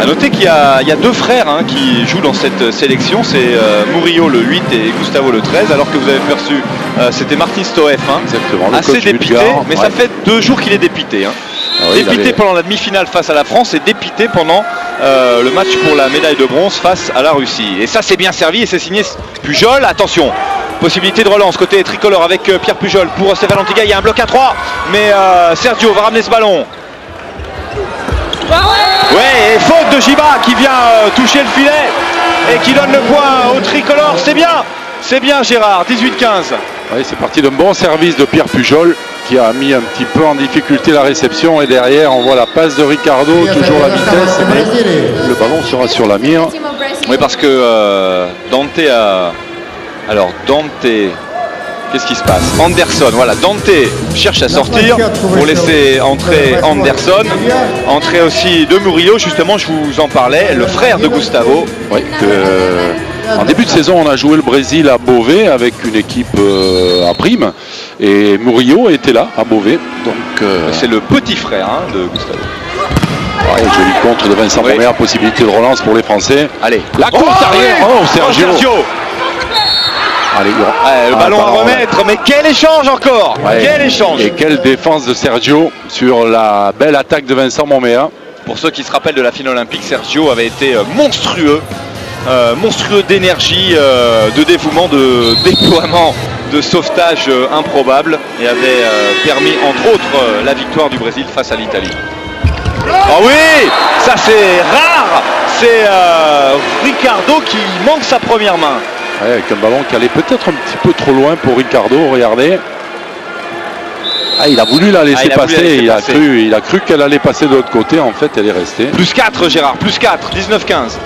A noter qu'il y a deux frères qui jouent dans cette sélection, c'est Murillo le 8 et Gustavo le 13, alors que vous avez perçu, c'était Martin Stoev, assez dépité, bulgare, mais ça fait 2 jours qu'il est dépité. Oui, dépité pendant la demi-finale face à la France et dépité pendant le match pour la médaille de bronze face à la Russie. Et ça c'est bien servi et c'est signé Pujol. Attention, possibilité de relance côté tricolore avec Pierre Pujol pour Stéphane Antiga. Il y a un bloc à 3, mais Sergio va ramener ce ballon. Ouais, et faute de Chiba qui vient toucher le filet et qui donne le point au tricolore. C'est bien Gérard, 18-15. Oui, c'est parti d'un bon service de Pierre Pujol qui a mis un petit peu en difficulté la réception et derrière on voit la passe de Ricardo, toujours la vitesse, mais le ballon sera sur la mire. Oui, parce que Dante Qu'est-ce qui se passe? Anderson, voilà, Dante cherche à sortir pour laisser entrer Anderson. Entrée aussi de Murillo, justement, je vous en parlais, le frère de Gustavo. Oui, en début de saison, on a joué le Brésil à Beauvais avec une équipe à prime. Et Murillo était là, à Beauvais. C'est le petit frère de Gustavo. Ouais, joli contre de Vincent Moméa, possibilité de relance pour les Français. Allez, la course arrière. Oh, Sergio. Allez, le ballon à remettre, mais quel échange encore, quel échange. Et quelle défense de Sergio sur la belle attaque de Vincent Moméa. Pour ceux qui se rappellent de la finale olympique, Sergio avait été monstrueux d'énergie, de dévouement, de déploiement, de sauvetage improbable et avait permis entre autres la victoire du Brésil face à l'Italie. Oh oui, ça c'est rare, c'est Ricardo qui manque sa première main. Ouais, avec un ballon qui allait peut-être un petit peu trop loin pour Ricardo, regardez. Ah, il a voulu la laisser passer, il a cru qu'elle allait passer de l'autre côté, en fait elle est restée. Plus 4 Gérard, plus 4, 19-15.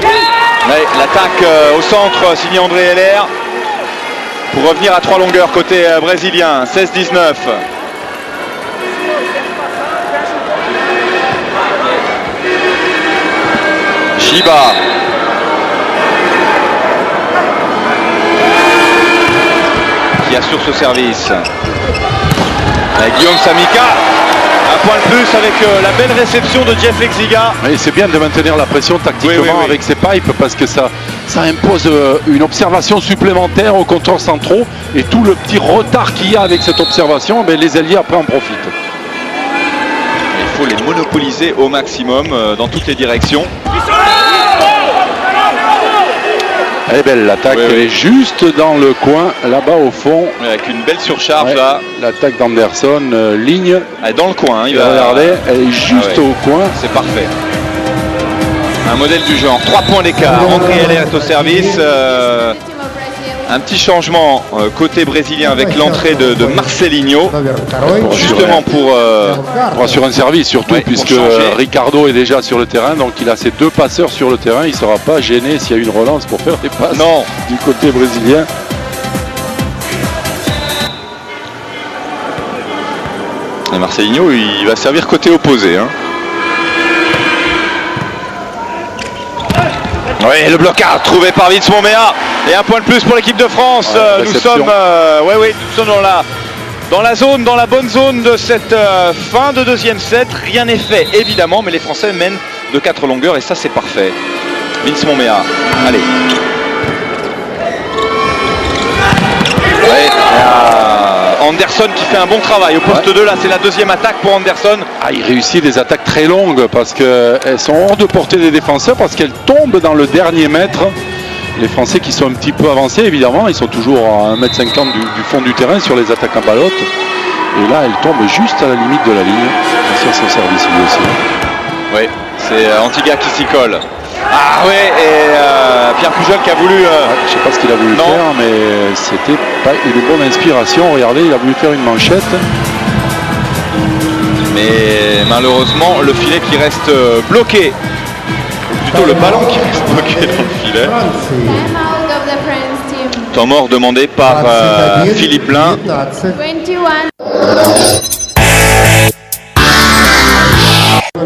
Ouais, l'attaque au centre signée André Heller pour revenir à 3 longueurs côté brésilien, 16-19. Chiba. Qui assure ce service. Guillaume Samika. Un point de plus avec la belle réception de Jeff Lexiga. Oui, c'est bien de maintenir la pression tactiquement avec ses pipes parce que ça impose une observation supplémentaire aux compteurs centraux et tout le petit retard qu'il y a avec cette observation, les ailiers après en profitent. Il faut les monopoliser au maximum dans toutes les directions. Elle est belle l'attaque, elle est juste dans le coin, là-bas au fond. Avec une belle surcharge là. L'attaque d'Anderson, ligne. Elle est dans le coin, il va regarder, elle est juste au coin. C'est parfait. Un modèle du genre, 3 points d'écart. André Heller est au service. Un petit changement côté brésilien avec l'entrée de Marcelinho. Justement pour assurer un service surtout puisque Ricardo est déjà sur le terrain. Donc il a ses 2 passeurs sur le terrain. Il ne sera pas gêné s'il y a une relance pour faire des passes du côté brésilien. Et Marcelinho il va servir côté opposé. Oui, le blocage trouvé par Vince Moméa. Et un point de plus pour l'équipe de France. Nous sommes dans la zone, dans la bonne zone de cette fin de deuxième set. Rien n'est fait évidemment, mais les Français mènent de 4 longueurs et ça c'est parfait. Vince Moméa, allez. Ouais, Anderson qui fait un bon travail au poste 2, là c'est la deuxième attaque pour Anderson. Il réussit des attaques très longues parce qu'elles sont hors de portée des défenseurs, parce qu'elles tombent dans le dernier mètre. Les Français qui sont un petit peu avancés évidemment, ils sont toujours à 1,50 m du fond du terrain sur les attaques en ballotte. Et là elle tombe juste à la limite de la ligne. Sur son service lui aussi. Oui, c'est Antiga qui s'y colle. Ah oui, et Pierre Pujol qui a voulu... je ne sais pas ce qu'il a voulu faire, mais c'était pas une bonne inspiration. Regardez, il a voulu faire une manchette. Mais malheureusement, le filet qui reste bloqué. Ou plutôt le ballon qui reste bloqué dans le filet. Temps mort demandé par Philippe Lin.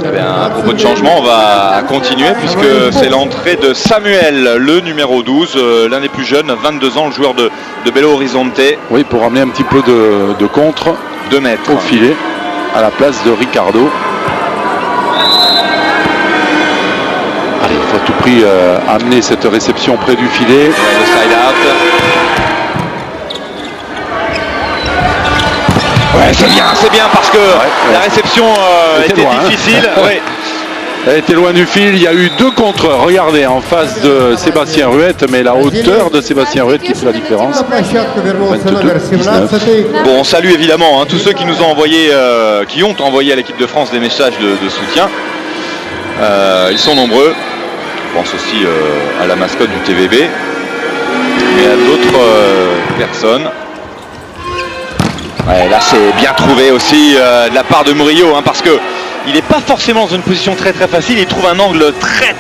Eh bien, à propos de changement, on va continuer puisque c'est l'entrée de Samuel, le numéro 12, l'un des plus jeunes, 22 ans, le joueur de Belo Horizonte. Oui, pour amener un petit peu de contre 2 mètres au filet à la place de Ricardo. Allez, il faut à tout prix amener cette réception près du filet. Le side out. Ouais, c'est bien parce que la réception était difficile. Elle était loin du fil, il y a eu 2 contres, regardez, en face de Sébastien Ruette, mais la hauteur de Sébastien Ruette qui fait la différence. 22-19. Bon, on salue évidemment tous ceux qui nous ont envoyé, qui ont envoyé à l'équipe de France des messages de soutien. Ils sont nombreux. Je pense aussi à la mascotte du TVB, mais à d'autres personnes. Ouais, là c'est bien trouvé aussi de la part de Murillo, parce que il n'est pas forcément dans une position très facile, il trouve un angle très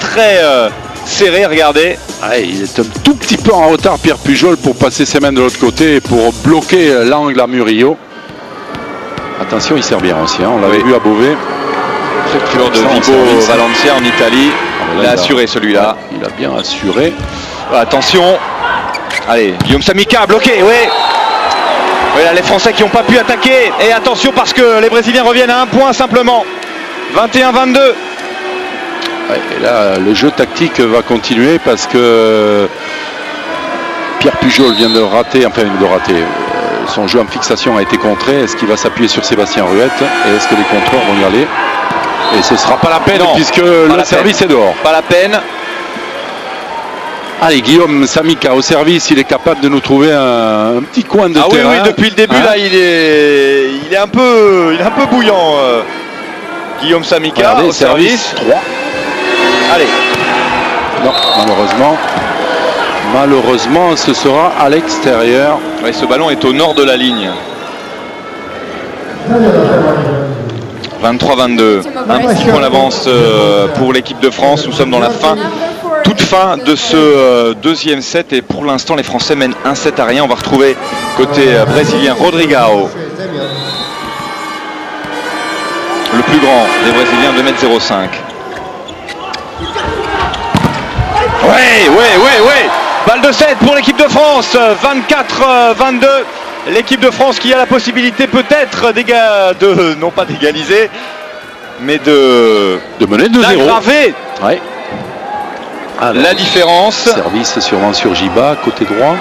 serré, regardez. Ouais, il est un tout petit peu en retard, Pierre Pujol, pour passer ses mains de l'autre côté et pour bloquer l'angle à Murillo. Attention, il sert bien aussi, hein. On l'avait vu à Beauvais. Très fort de Vibo Valencia en Italie. Il a assuré celui-là. Il a bien assuré. Attention. Allez, Guillaume Samica bloqué, oui. Oui, là, les Français qui n'ont pas pu attaquer. Et attention parce que les Brésiliens reviennent à un point simplement. 21-22. Ouais, et là, le jeu tactique va continuer parce que Pierre Pujol vient de rater, son jeu en fixation a été contré. Est-ce qu'il va s'appuyer sur Sébastien Ruette et est-ce que les contreurs vont y aller? Et ce ne sera pas la peine puisque le service est dehors. Pas la peine. Allez, Guillaume Samica au service, il est capable de nous trouver un petit coin de terrain. Oui, depuis le début, là, il est un peu bouillant. Guillaume Samica. Regardez, au service. 3. Allez. Non, malheureusement, ce sera à l'extérieur. Ouais, ce ballon est au nord de la ligne. 23-22. Un petit point d'avance pour l'équipe de France. Nous sommes dans la toute fin de ce deuxième set. Et pour l'instant, les Français mènent 1-7-0. On va retrouver côté brésilien Rodrigao. Le plus grand des Brésiliens, 2,05 m. Ouais. Balle de 7 pour l'équipe de France. 24-22. L'équipe de France qui a la possibilité peut-être non pas d'égaliser, mais de mener 2-0. D'aggraver la différence. Service sûrement sur Giba, côté droit.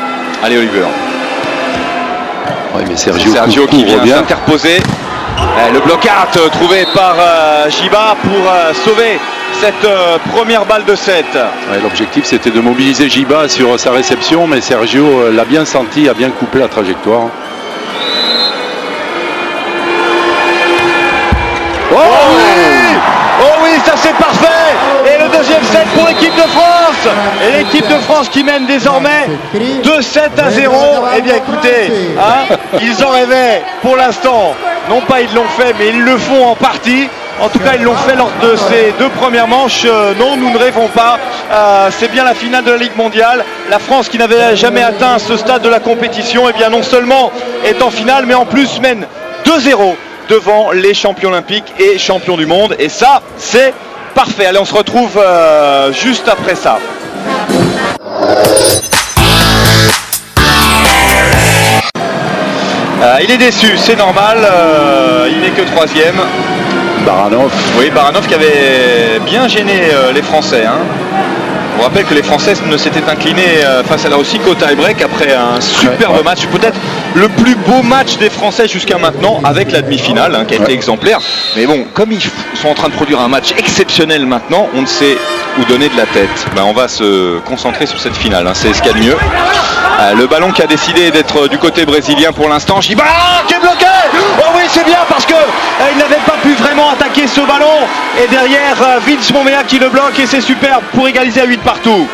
Allez Oliver. Oui, mais Sergio qui vient s'interposer. Le blocage trouvé par Giba pour sauver cette première balle de 7. Ouais, l'objectif c'était de mobiliser Giba sur sa réception, mais Sergio l'a bien senti, a bien coupé la trajectoire. Oh oui, ça c'est parfait. Et le deuxième set pour l'équipe de France. Et l'équipe de France qui mène désormais 2-7-0. Eh bien écoutez, ils en rêvaient pour l'instant. Non pas ils l'ont fait, mais ils le font en partie. En tout cas, ils l'ont fait lors de ces 2 premières manches. Non, nous ne rêvons pas. C'est bien la finale de la Ligue mondiale. La France qui n'avait jamais atteint ce stade de la compétition, eh bien non seulement est en finale, mais en plus mène 2-0 devant les champions olympiques et champions du monde. Et ça, c'est parfait. Allez, on se retrouve juste après ça. Il est déçu, c'est normal. Il n'est que 3e. Baranov. Oui, Baranov qui avait bien gêné les Français. On rappelle que les Français ne s'étaient inclinés face à la Russie qu'au tie-break après un superbe match, peut-être le plus beau match des Français jusqu'à maintenant, avec la demi-finale qui a été exemplaire. Mais bon, comme ils sont en train de produire un match exceptionnel maintenant, on ne sait où donner de la tête. On va se concentrer sur cette finale, c'est ce qu'il y a de mieux. Le ballon qui a décidé d'être du côté brésilien pour l'instant. Giba qui est bloqué. Oh oui, c'est bien parce que il n'avait pas pu vraiment attaquer ce ballon. Et derrière, Vince Momea qui le bloque et c'est superbe pour égaliser à 8 partout.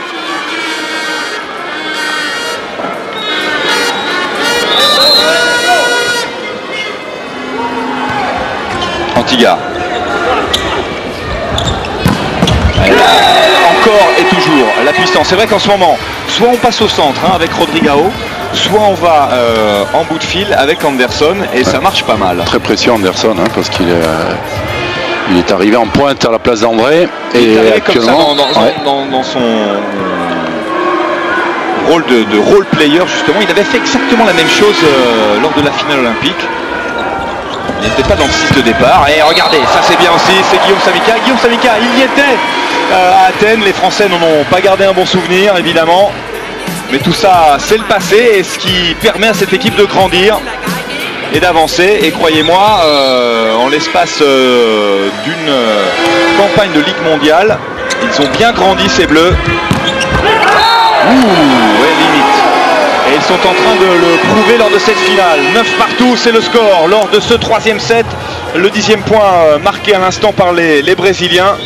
Antigua. Encore et toujours la puissance. C'est vrai qu'en ce moment, soit on passe au centre avec Rodrigao, soit on va en bout de fil avec Anderson et ça marche pas mal. Très précieux Anderson parce qu'il est arrivé en pointe à la place d'André et actuellement dans son rôle de role player justement, il avait fait exactement la même chose lors de la finale olympique. Il n'était pas dans le 6 de départ. Et regardez, ça c'est bien aussi, c'est Guillaume Samica. Guillaume Samica, il y était à Athènes. Les Français n'en ont pas gardé un bon souvenir, évidemment. Mais tout ça, c'est le passé. Et ce qui permet à cette équipe de grandir et d'avancer. Et croyez-moi, en l'espace d'une campagne de Ligue mondiale, ils ont bien grandi ces Bleus. Ouais, limite. Et ils sont en train de le prouver lors de cette finale. 9 partout, c'est le score lors de ce 3e set. Le 10e point marqué à l'instant par les Brésiliens.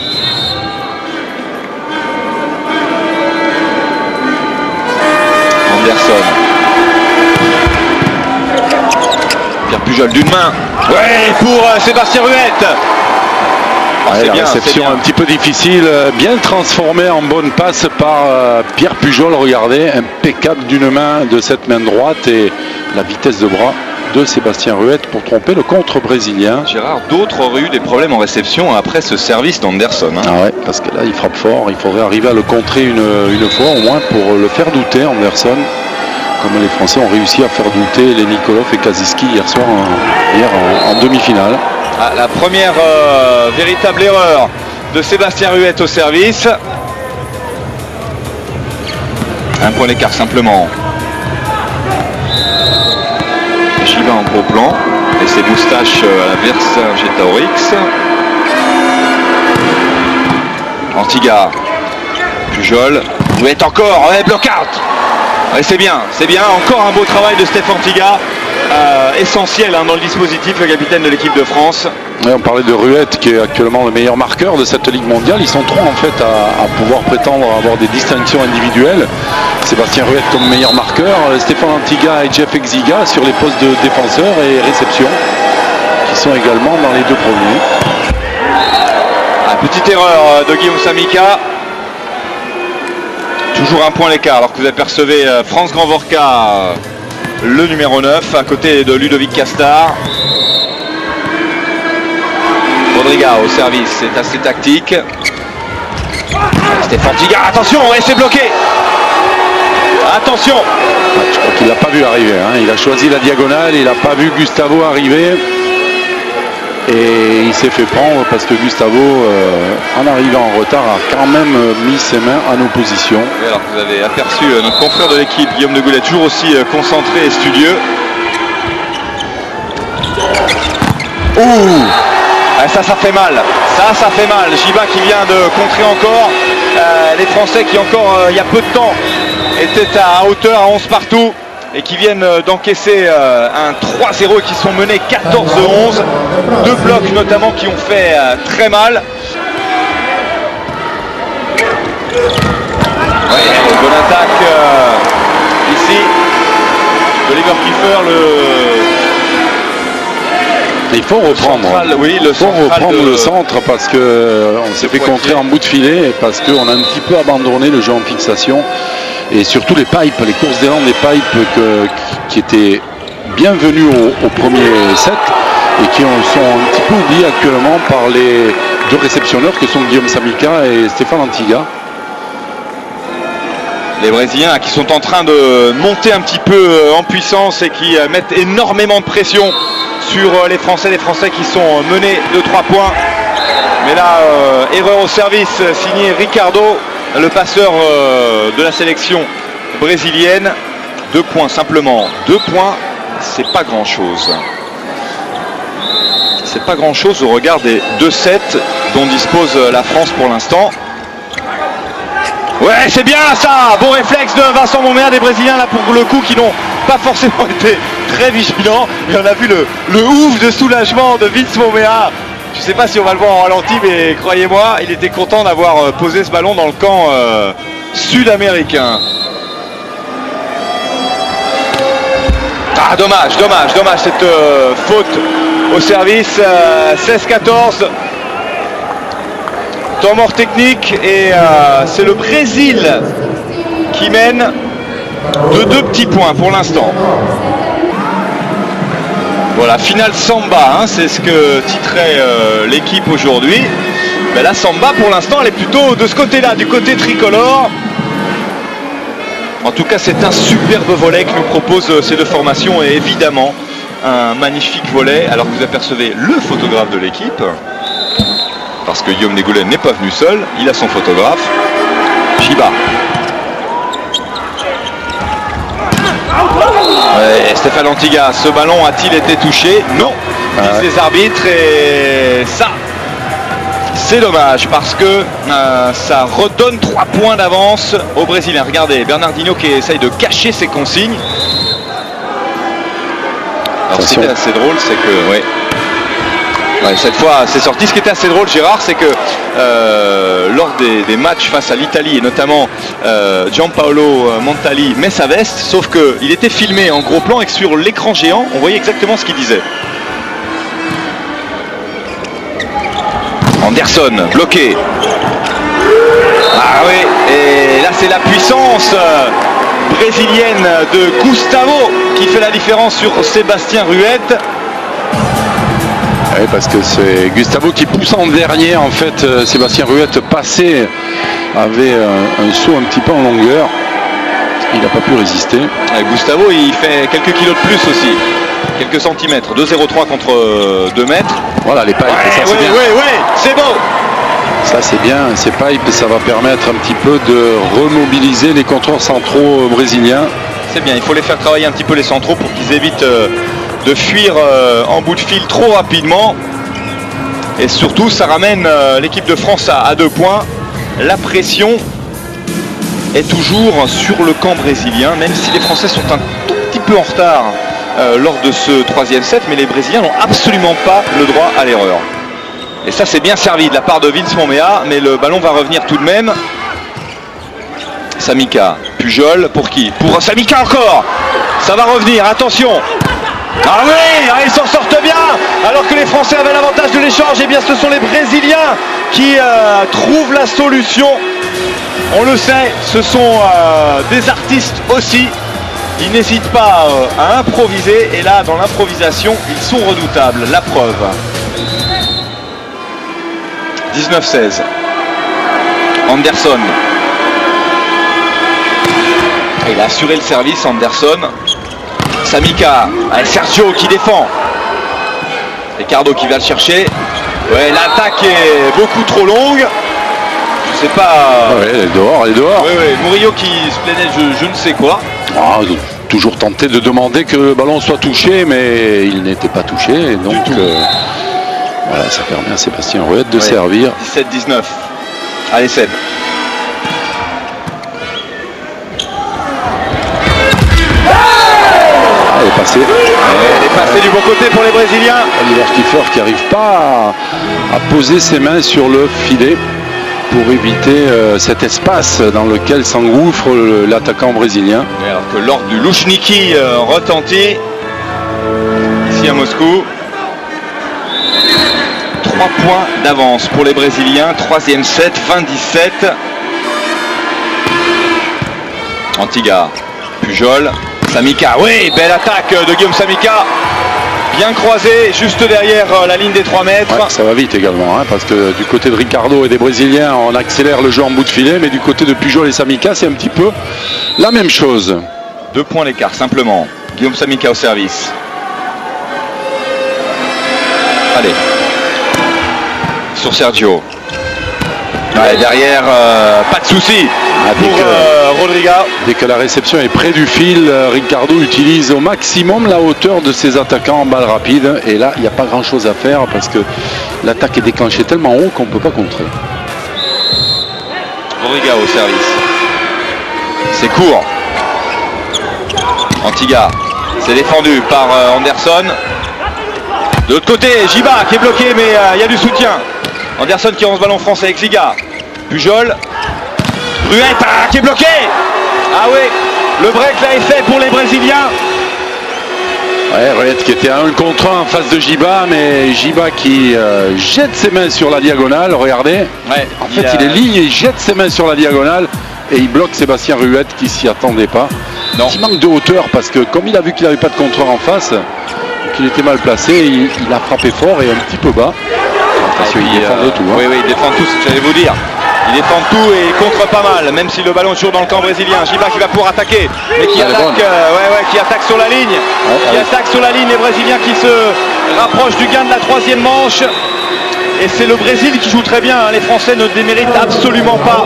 Anderson. Pierre Pujol d'une main. Ouais, pour Sébastien Ruette. la réception un petit peu difficile, bien transformée en bonne passe par Pierre Pujol. Regardez, impeccable d'une main, de cette main droite, et la vitesse de bras de Sébastien Ruette pour tromper le contre-brésilien. Gérard, d'autres auraient eu des problèmes en réception après ce service d'Anderson. Ah ouais, parce que là il frappe fort, il faudrait arriver à le contrer une fois au moins pour le faire douter, Anderson. Comme les Français ont réussi à faire douter les Nikolov et Kaziski hier soir, en demi-finale. Ah, la première véritable erreur de Sébastien Ruette au service. Un point d'écart simplement. Chiba en gros plan et ses moustaches à la Vercingétorix. Antiga, Pujol, Ruette encore, block-out. Et c'est bien, encore un beau travail de Steph Antiga, essentiel dans le dispositif, le capitaine de l'équipe de France. Ouais, on parlait de Ruette qui est actuellement le meilleur marqueur de cette Ligue mondiale. Ils sont trois en fait à pouvoir prétendre avoir des distinctions individuelles. Sébastien Ruette comme meilleur marqueur, Stéphane Antiga et Jeff Exiga sur les postes de défenseur et réception, qui sont également dans les deux premiers. Petite erreur de Guillaume Samika. Toujours un point l'écart alors que vous apercevez France Grandvorka, le numéro 9, à côté de Ludovic Castard. Rodriga au service, c'est assez tactique. Stéphane Antiga, attention, et c'est bloqué. Attention. Je crois qu'il l'a pas vu arriver, hein. Il a choisi la diagonale, il n'a pas vu Gustavo arriver. Et il s'est fait prendre parce que Gustavo, en arrivant en retard, a quand même mis ses mains en opposition. Oui, alors vous avez aperçu notre confrère de l'équipe, Guillaume de Goulet, toujours aussi concentré et studieux. Ouh, ça fait mal. Ça fait mal. Giba qui vient de contrer encore. Les Français qui encore, il y a peu de temps, étaient à hauteur, à 11 partout. Et qui viennent d'encaisser un 3-0 et qui sont menés 14-11. Deux blocs notamment qui ont fait très mal. Ouais, bonne attaque ici. Oliver Kiefer, il faut reprendre. Le centre parce qu'on s'est fait contrer en bout de filet, parce qu'on a un petit peu abandonné le jeu en fixation. Et surtout les pipes, les courses d'élan des pipes qui étaient bienvenues au premier set et qui sont un petit peu oubliés actuellement par les deux réceptionneurs que sont Guillaume Samika et Stéphane Antiga. Les Brésiliens qui sont en train de monter un petit peu en puissance et qui mettent énormément de pression sur les Français qui sont menés de 3 points. Mais là, erreur au service signé Ricardo, le passeur de la sélection brésilienne. 2 points simplement. 2 points, c'est pas grand chose. C'est pas grand chose au regard des 2 sets dont dispose la France pour l'instant. Ouais, c'est bien ça. Bon réflexe de Vincent Montméa, des Brésiliens là pour le coup qui n'ont pas forcément été très vigilants. Et on a vu le ouf de soulagement de Vince Montméa. Je ne sais pas si on va le voir en ralenti, mais croyez-moi, il était content d'avoir posé ce ballon dans le camp sud-américain. Ah, dommage cette faute au service. 16-14. Temps mort technique et c'est le Brésil qui mène de 2 petits points pour l'instant. Voilà, finale Samba, hein, c'est ce que titrait l'équipe aujourd'hui. Mais la Samba pour l'instant elle est plutôt de ce côté-là, du côté tricolore. En tout cas c'est un superbe volley que nous proposent ces deux formations et évidemment un magnifique volley alors que vous apercevez le photographe de l'équipe. Parce que Guillaume Desgoulet n'est pas venu seul, il a son photographe, Chiba. Ouais, Stéphane Antiga, ce ballon a-t-il été touché? Non, disent les arbitres et ça, c'est dommage parce que ça redonne 3 points d'avance aux Brésiliens. Regardez, Bernardinho qui essaye de cacher ses consignes. Alors ce qui était assez drôle, c'est que... Ouais, cette fois c'est sorti. Ce qui était assez drôle, Gérard, c'est que lors des matchs face à l'Italie et notamment Gianpaolo Montali met sa veste, sauf qu'il était filmé en gros plan et que sur l'écran géant on voyait exactement ce qu'il disait. Anderson bloqué. Ah oui, et là c'est la puissance brésilienne de Gustavo qui fait la différence sur Sébastien Ruette. Oui, parce que c'est Gustavo qui pousse en dernier. En fait, Sébastien Ruette passé avait un saut un petit peu en longueur. Il n'a pas pu résister. Et Gustavo, il fait quelques kilos de plus aussi. Quelques centimètres. 2,03 contre 2 mètres. Voilà les pipes. C'est beau. Ça c'est bien, ces pipes, ça va permettre un petit peu de remobiliser les contreurs centraux brésiliens. C'est bien, il faut les faire travailler un petit peu les centraux pour qu'ils évitent de fuir en bout de fil trop rapidement. Et surtout, ça ramène l'équipe de France à 2 points. La pression est toujours sur le camp brésilien, même si les Français sont un tout petit peu en retard lors de ce 3e set, mais les Brésiliens n'ont absolument pas le droit à l'erreur. Et ça c'est bien servi de la part de Vince Momea, mais le ballon va revenir tout de même. Samika, Pujol, pour qui? Pour Samika encore. Ça va revenir, attention. Ah oui, ils s'en sortent bien. Alors que les Français avaient l'avantage de l'échange, et bien ce sont les Brésiliens qui trouvent la solution. On le sait, ce sont des artistes aussi. Ils n'hésitent pas à improviser, et là dans l'improvisation, ils sont redoutables. La preuve. 19-16. Anderson. Il a assuré le service, Anderson. Samika. Allez, Sergio qui défend. Ricardo qui va le chercher. Ouais, l'attaque est beaucoup trop longue. Je sais pas. Ouais, elle est dehors, elle est dehors. Oui, Murillo qui se plaignait je ne sais quoi. Ah, toujours tenté de demander que le ballon soit touché, mais il n'était pas touché. Donc voilà, ça permet à Sébastien Ruette de servir. 17-19. Allez, Seb. Elle est passée. Elle est passée du bon côté pour les Brésiliens. Oliver Kiefer qui n'arrive pas à poser ses mains sur le filet pour éviter cet espace dans lequel s'engouffre l'attaquant brésilien. Alors que l'ordre du Louchniki retentit ici à Moscou. 3 points d'avance pour les Brésiliens. 3e set, 20-17. Antiga, Pujol, Samika. Oui, belle attaque de Guillaume Samika. Bien croisé, juste derrière la ligne des 3 mètres. Ouais, ça va vite également, hein, parce que du côté de Ricardo et des Brésiliens, on accélère le jeu en bout de filet, mais du côté de Pujol et Samika, c'est un petit peu la même chose. 2 points l'écart, simplement. Guillaume Samika au service. Allez. Sur Sergio. Ouais, derrière, pas de souci pour Rodriga. Dès que la réception est près du fil, Ricardo utilise au maximum la hauteur de ses attaquants en balle rapide. Et là, il n'y a pas grand chose à faire parce que l'attaque est déclenchée tellement haut qu'on ne peut pas contrer. Rodriga au service. C'est court. Antiga. C'est défendu par Anderson. De l'autre côté, Giba qui est bloqué, mais il y a du soutien. Anderson qui rend ce ballon français avec Liga. Pujol. Ruette qui est bloqué. Ah oui, le break là est fait pour les Brésiliens. Ouais, Ruette qui était à 1 contre 1 en face de Giba, mais Giba qui jette ses mains sur la diagonale, regardez. Ouais, en fait, il est ligne, il jette ses mains sur la diagonale et il bloque Sébastien Ruette qui s'y attendait pas. Non. Il manque de hauteur parce que comme il a vu qu'il n'avait pas de contreur en face, qu'il était mal placé, il a frappé fort et un petit peu bas. Attention, il défend de tout. Hein. Oui, il défend tout, c'est ce que j'allais vous dire. Il défend tout et il contre pas mal, même si le ballon est toujours dans le camp brésilien. Giba qui va pouvoir attaquer, mais qui qui attaque sur la ligne. Attaque sur la ligne, les Brésiliens qui se rapprochent du gain de la 3e manche. Et c'est le Brésil qui joue très bien, hein. Les Français ne déméritent absolument pas.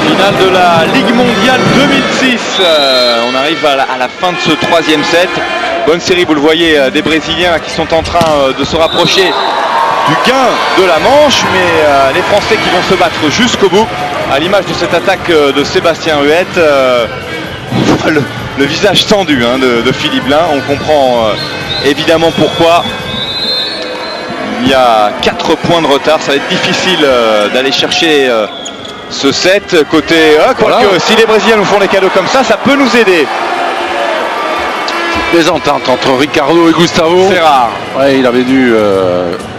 Finale de la Ligue mondiale 2006. On arrive à la fin de ce 3e set. Bonne série, vous le voyez, des Brésiliens qui sont en train de se rapprocher du gain de la manche, mais les Français qui vont se battre jusqu'au bout. À l'image de cette attaque de Sébastien Ruette, on voit le visage tendu, hein, de Philippe Lain. On comprend évidemment pourquoi. Il y a 4 points de retard, ça va être difficile d'aller chercher ce set. Côté, quoique si les Brésiliens nous font des cadeaux comme ça, ça peut nous aider. des ententes entre Ricardo et Gustavo. C'est rare. Ouais, il avait dû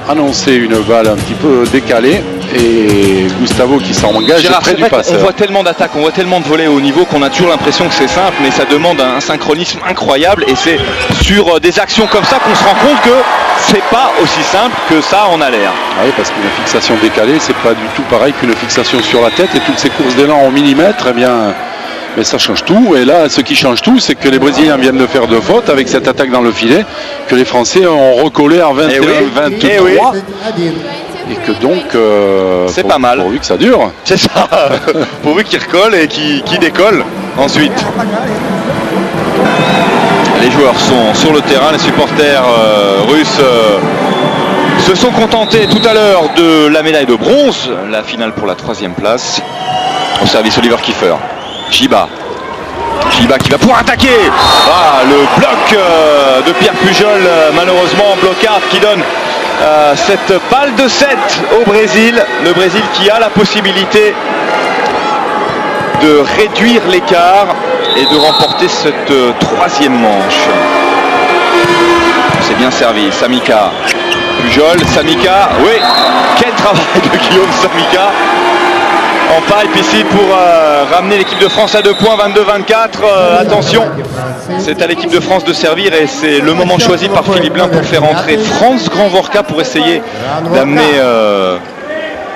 annoncer une balle un petit peu décalée et Gustavo qui s'engage près du passeur. On voit tellement d'attaques, on voit tellement de volets au haut niveau qu'on a toujours l'impression que c'est simple, mais ça demande un synchronisme incroyable et c'est sur des actions comme ça qu'on se rend compte que c'est pas aussi simple que ça en a l'air. Oui, parce qu'une fixation décalée, c'est pas du tout pareil qu'une fixation sur la tête et toutes ces courses d'élan au millimètre, eh bien, mais ça change tout. Et là, ce qui change tout, c'est que les Brésiliens viennent de faire 2 fautes avec cette attaque dans le filet, que les Français ont recollé en 21-23. Et que donc, c'est pas mal. Pourvu que ça dure. C'est ça, pourvu qu'il recolle et qu'il décolle ensuite. Les joueurs sont sur le terrain, les supporters russes se sont contentés tout à l'heure de la médaille de bronze, la finale pour la 3e place. Au service Oliver Kiefer. Giba qui va pouvoir attaquer. Ah, le bloc de Pierre Pujol, malheureusement blocard qui donne cette balle de 7 au Brésil. Le Brésil qui a la possibilité de réduire l'écart et de remporter cette 3e manche. C'est bien servi. Samika, Pujol, Samika. Oui, quel travail de Guillaume Samika en pipe ici pour ramener l'équipe de France à 2 points, 22-24. Attention, c'est à l'équipe de France de servir et c'est le moment choisi par Philippe Blain pour faire entrer Franz Grandvorka pour essayer d'amener...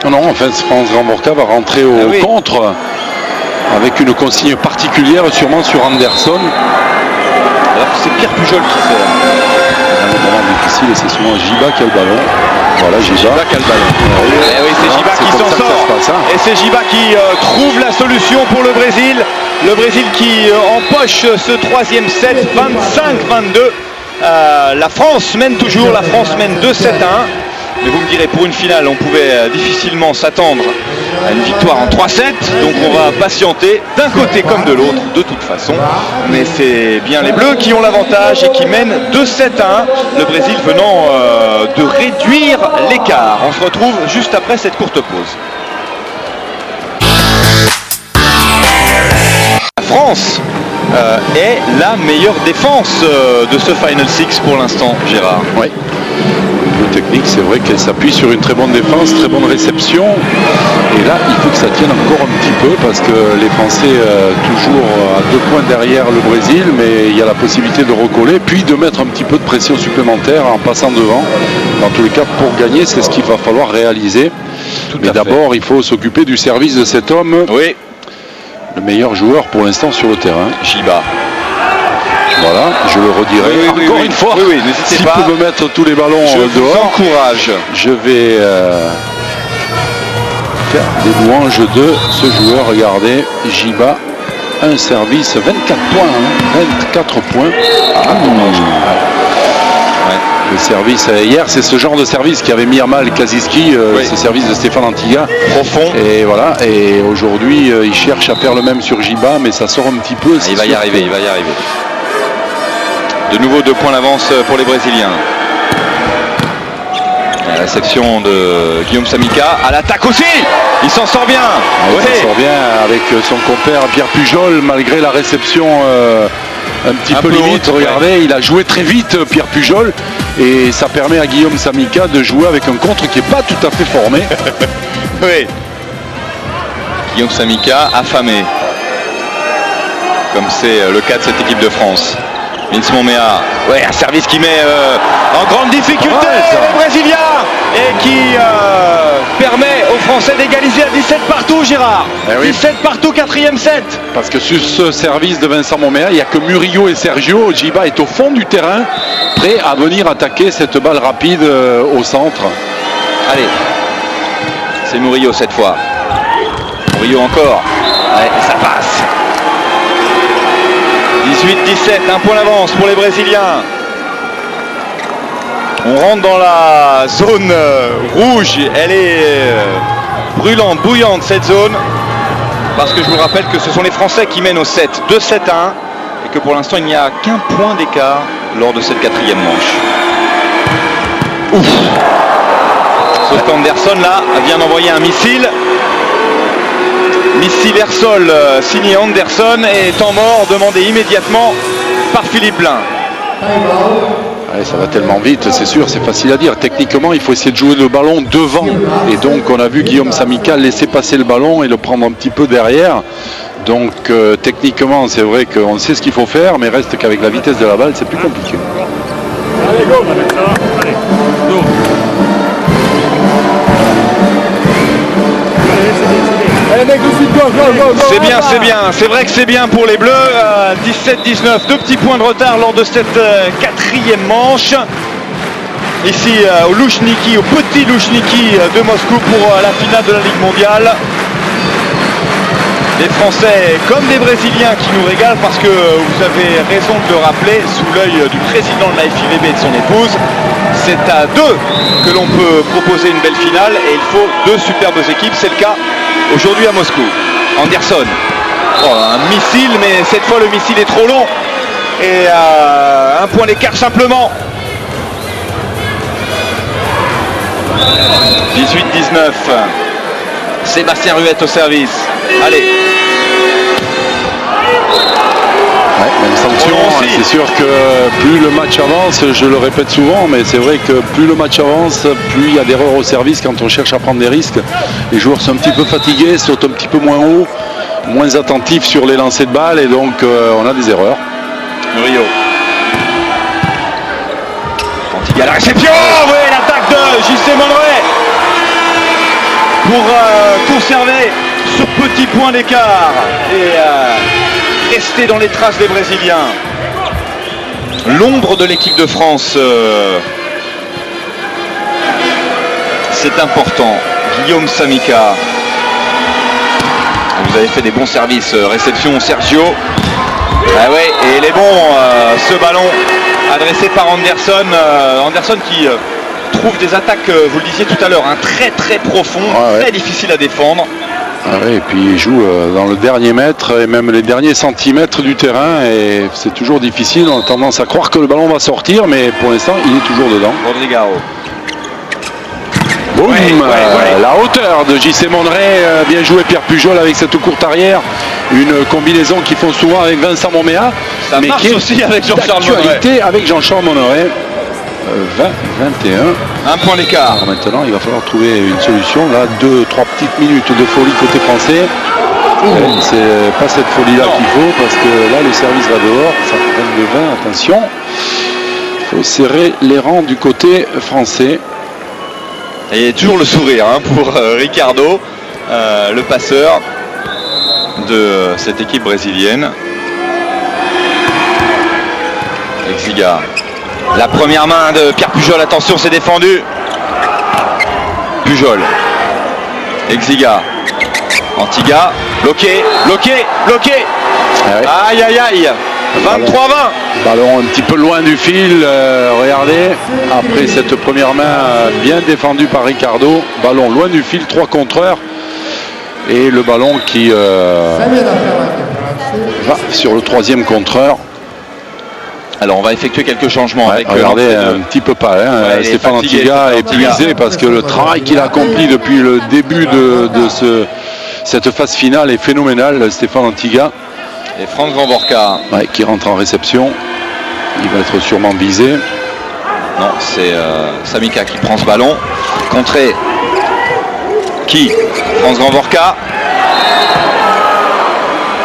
Non, en fait, Franz Grandvorka va rentrer au contre avec une consigne particulière sûrement sur Anderson. Alors que c'est Pierre Pujol qui sert. Un moment difficile et c'est souvent Giba qui a le ballon. Voilà, Giba qui a le ballon. Et oui, c'est Giba qui s'en sort. Et c'est Giba qui trouve la solution pour le Brésil. Le Brésil qui empoche ce 3e set, 25-22. La France mène toujours, la France mène 2-7-1. Mais vous me direz, pour une finale, on pouvait difficilement s'attendre à une victoire en 3-7. Donc on va patienter d'un côté comme de l'autre, de toute façon. Mais c'est bien les Bleus qui ont l'avantage et qui mènent 2-7-1. Le Brésil venant de réduire l'écart. On se retrouve juste après cette courte pause. La France est la meilleure défense de ce Final Six pour l'instant, Gérard. Oui. Technique, c'est vrai qu'elle s'appuie sur une très bonne défense, très bonne réception et là il faut que ça tienne encore un petit peu parce que les Français toujours à 2 points derrière le Brésil, mais il y a la possibilité de recoller puis de mettre un petit peu de pression supplémentaire en passant devant. Dans tous les cas, pour gagner, c'est ce qu'il va falloir réaliser. Mais d'abord il faut s'occuper du service de cet homme, oui, le meilleur joueur pour l'instant sur le terrain, Giba. Voilà, je le redirai encore une fois. S'il peut me mettre tous les ballons dehors, encourage. Je vais faire des louanges de ce joueur. Regardez, Giba, un service, 24 points. 24 points. Le service, hier, c'est ce genre de service qui avait mis à mal Kaziski, ce service de Stéphane Antiga. Profond. Et voilà, et aujourd'hui, il cherche à faire le même sur Giba, mais ça sort un petit peu. Il va y arriver. De nouveau 2 points d'avance pour les Brésiliens. La réception de Guillaume Samika. À l'attaque aussi. Il s'en sort bien. Il s'en sort bien avec son compère Pierre Pujol, malgré la réception un petit peu limite. Regardez, il a joué très vite Pierre Pujol. Et ça permet à Guillaume Samika de jouer avec un contre qui n'est pas tout à fait formé. Oui. Guillaume Samika affamé. Comme c'est le cas de cette équipe de France. Vince Momea, un service qui met en grande difficulté les Brésiliens et qui permet aux Français d'égaliser à 17 partout, Gérard. 17 partout, 4e set. Parce que sur ce service de Vincent Momea, il n'y a que Murillo et Sergio. Giba est au fond du terrain, prêt à venir attaquer cette balle rapide au centre. Allez, c'est Murillo cette fois. Murillo encore, ça passe. 18-17, 1 point d'avance pour les Brésiliens. On rentre dans la zone rouge. Elle est brûlante, bouillante cette zone. Parce que je vous rappelle que ce sont les Français qui mènent au 7, 2-7-1. Et que pour l'instant il n'y a qu'un point d'écart lors de cette 4e manche. Ouf. Sauf qu'Anderson là vient d'envoyer un missile. Missile air-sol signé Anderson et temps mort demandé immédiatement par Philippe Blain. Allez, ça va tellement vite, c'est sûr, c'est facile à dire. Techniquement, il faut essayer de jouer le ballon devant. Et donc, on a vu Guillaume Samika laisser passer le ballon et le prendre un petit peu derrière. Donc, techniquement, c'est vrai qu'on sait ce qu'il faut faire, mais reste qu'avec la vitesse de la balle, c'est plus compliqué. Allez, go, ça va. Allez, go. C'est bien, c'est bien. C'est vrai que c'est bien pour les Bleus. 17-19, 2 petits points de retard lors de cette quatrième manche. Ici au Loujniki, au petit Loujniki de Moscou pour la finale de la Ligue mondiale. Des Français comme des Brésiliens qui nous régalent parce que vous avez raison de le rappeler, sous l'œil du président de la FIVB et de son épouse, c'est à 2 que l'on peut proposer une belle finale et il faut 2 superbes équipes. C'est le cas aujourd'hui à Moscou. Anderson, un missile, mais cette fois le missile est trop long et un point d'écart simplement. 18-19. Sébastien Ruette au service. Allez. Ouais, même sanction, c'est sûr que plus le match avance, je le répète souvent, mais c'est vrai que plus le match avance, plus il y a d'erreurs au service quand on cherche à prendre des risques. Les joueurs sont un petit peu fatigués, sautent un petit peu moins haut, moins attentifs sur les lancers de balles et donc on a des erreurs. Murillo. Antigua, la réception. Oui, l'attaque de JC Monneray pour conserver ce petit point d'écart et rester dans les traces des Brésiliens. L'ombre de l'équipe de France, c'est important. Guillaume Samika. Vous avez fait des bons services. Réception Sergio. Ah ouais, et il est bon ce ballon adressé par Anderson. Anderson qui trouve des attaques, vous le disiez tout à l'heure, très profond, très difficile à défendre. Ah ouais, et puis il joue dans le dernier mètre et même les derniers centimètres du terrain et c'est toujours difficile. On a tendance à croire que le ballon va sortir, mais pour l'instant il est toujours dedans. Rodrigao. Boum, la hauteur de JC Monneray, bien joué Pierre Pujol avec cette courte arrière. Une combinaison qu'ils font souvent avec Vincent Moméa. Ça mais marche qui est aussi avec Jean-Charles Monneray. Avec Jean-Charles Monneray. 20-21. Un point d'écart. Alors maintenant, il va falloir trouver une solution. Là, 2-3 petites minutes de folie côté français. C'est pas cette folie-là qu'il faut parce que là, le service va dehors. Ça fait 22-20. Attention. Il faut serrer les rangs du côté français. Et toujours le sourire pour Ricardo, le passeur de cette équipe brésilienne. Exiga. La première main de Pierre Pujol, attention, c'est défendu. Pujol. Exiga. Antigua. Bloqué. Aïe aïe aïe. 23-20. Ballon un petit peu loin du fil. Regardez. Après cette première main bien défendue par Ricardo. Ballon loin du fil, 3 contreurs. Et le ballon qui va sur le 3e contreur. Alors on va effectuer quelques changements avec regardez un petit peu pas Stéphane Antigua est épuisé parce que le travail qu'il a accompli depuis le début de cette phase finale est phénoménal. Stéphane Antigua et Franz Granborca qui rentre en réception, il va être sûrement visé. Non, c'est Samika qui prend ce ballon, contré Franz Granborca.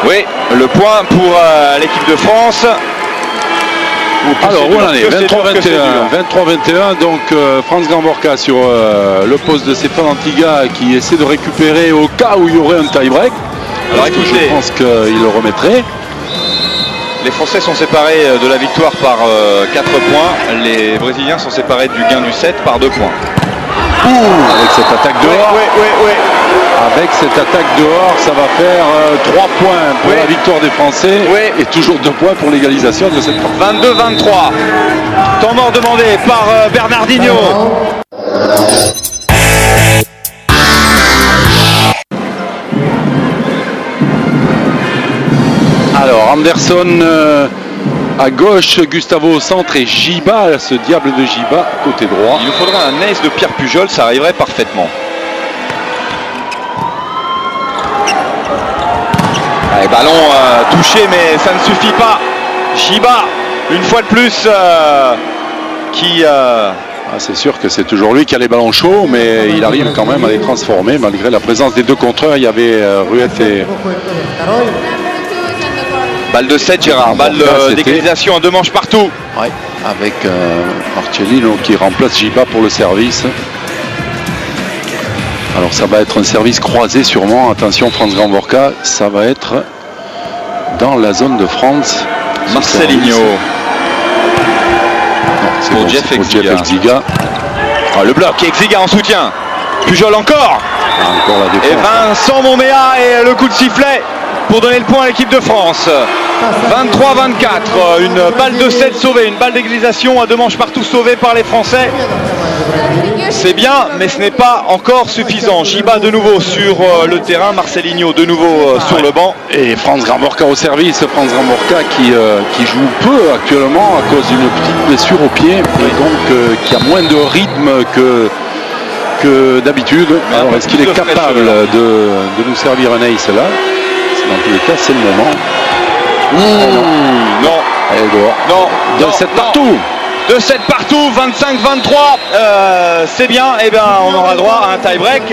Oui, le point pour l'équipe de France. Alors où on en est, 23-21, donc Franz Granborca sur le poste de Stéphane Antigua qui essaie de récupérer au cas où il y aurait un tie-break. Alors écoutez, je pense qu'il le remettrait. Les Français sont séparés de la victoire par 4 points, les Brésiliens sont séparés du gain du 7 par 2 points. Avec cette attaque dehors. Oui. Avec cette attaque dehors, ça va faire 3 points pour la victoire des Français et toujours 2 points pour l'égalisation de cette partie. 22-23. Temps mort demandé par Bernardinho. Alors Anderson à gauche, Gustavo au centre et Giba, ce diable de Giba côté droit. Il nous faudra un ace de Pierre Pujol, ça arriverait parfaitement. Allez, ballon touché mais ça ne suffit pas. Giba une fois de plus qui... c'est sûr que c'est toujours lui qui a les ballons chauds, mais il arrive quand même à les transformer malgré la présence des deux contreurs. Il y avait Ruette et... Balle de 7, Gérard, balle d'égalisation à 2 manches partout. Ouais, avec Marcellino qui remplace Giba pour le service. Alors ça va être un service croisé sûrement. Attention, France Grand-Borca, ça va être dans la zone de France. Marcelinho. C'est pour bon, Jeff Exziga. Le bloc, Exziga en soutien. Pujol encore. Encore la défense. Et Vincent Monbéa et le coup de sifflet pour donner le point à l'équipe de France. 23-24, une balle de 7 sauvée, une balle d'égalisation à 2 manches partout sauvée par les Français. C'est bien, mais ce n'est pas encore suffisant. Giba de nouveau sur le terrain, Marcelinho de nouveau sur le banc. Et France Grand-Borca au service. France Grand-Borca qui joue peu actuellement à cause d'une petite blessure au pied et donc qui a moins de rythme que d'habitude. Alors est-ce qu'il est capable de nous servir un ace là? Dans tous les cas, c'est le moment. Non. Elle est dehors. Non. 2-7 partout. 2-7 partout, 25-23. C'est bien. Eh bien, on aura droit à un tie-break.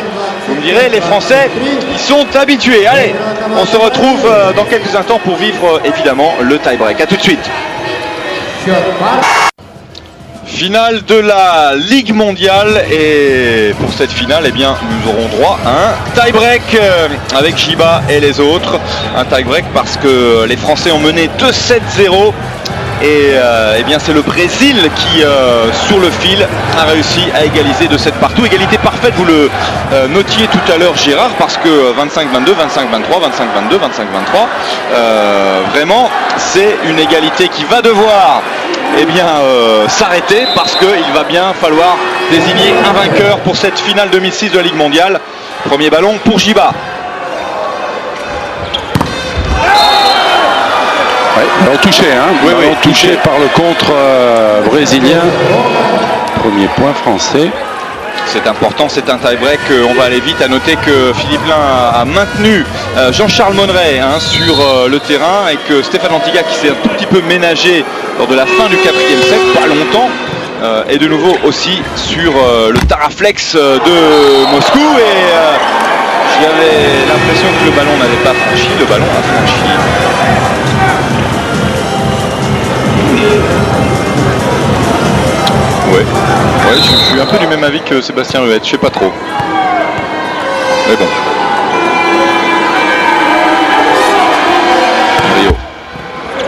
Vous me direz, les Français, ils sont habitués. Allez, on se retrouve dans quelques instants pour vivre évidemment le tie-break. A tout de suite. Finale de la Ligue mondiale, et pour cette finale, eh bien, nous aurons droit à un tie-break avec Giba et les autres. Un tie-break parce que les Français ont mené 2-7-0 et eh bien c'est le Brésil qui, sur le fil, a réussi à égaliser de 7 partout. Égalité parfaite, vous le notiez tout à l'heure, Gérard, parce que 25-22, 25-23, 25-22, 25-23, vraiment, c'est une égalité qui va devoir s'arrêter parce qu'il va bien falloir désigner un vainqueur pour cette finale 2006 de la Ligue mondiale. Premier ballon pour Giba. Ballon touché, ballon touché par le contre brésilien. Premier point français. C'est important, c'est un tie-break. On va aller vite. À noter que Philippe Lain a maintenu Jean-Charles Monneret sur le terrain et que Stéphane Antiga, qui s'est un tout petit peu ménagé lors de la fin du 4e set, pas longtemps, est de nouveau aussi sur le Taraflex de Moscou. Et j'avais l'impression que le ballon n'avait pas franchi. Le ballon a franchi. Ouais, je suis un peu du même avis que Sébastien Ruette, je sais pas trop. Mais bon. Rio.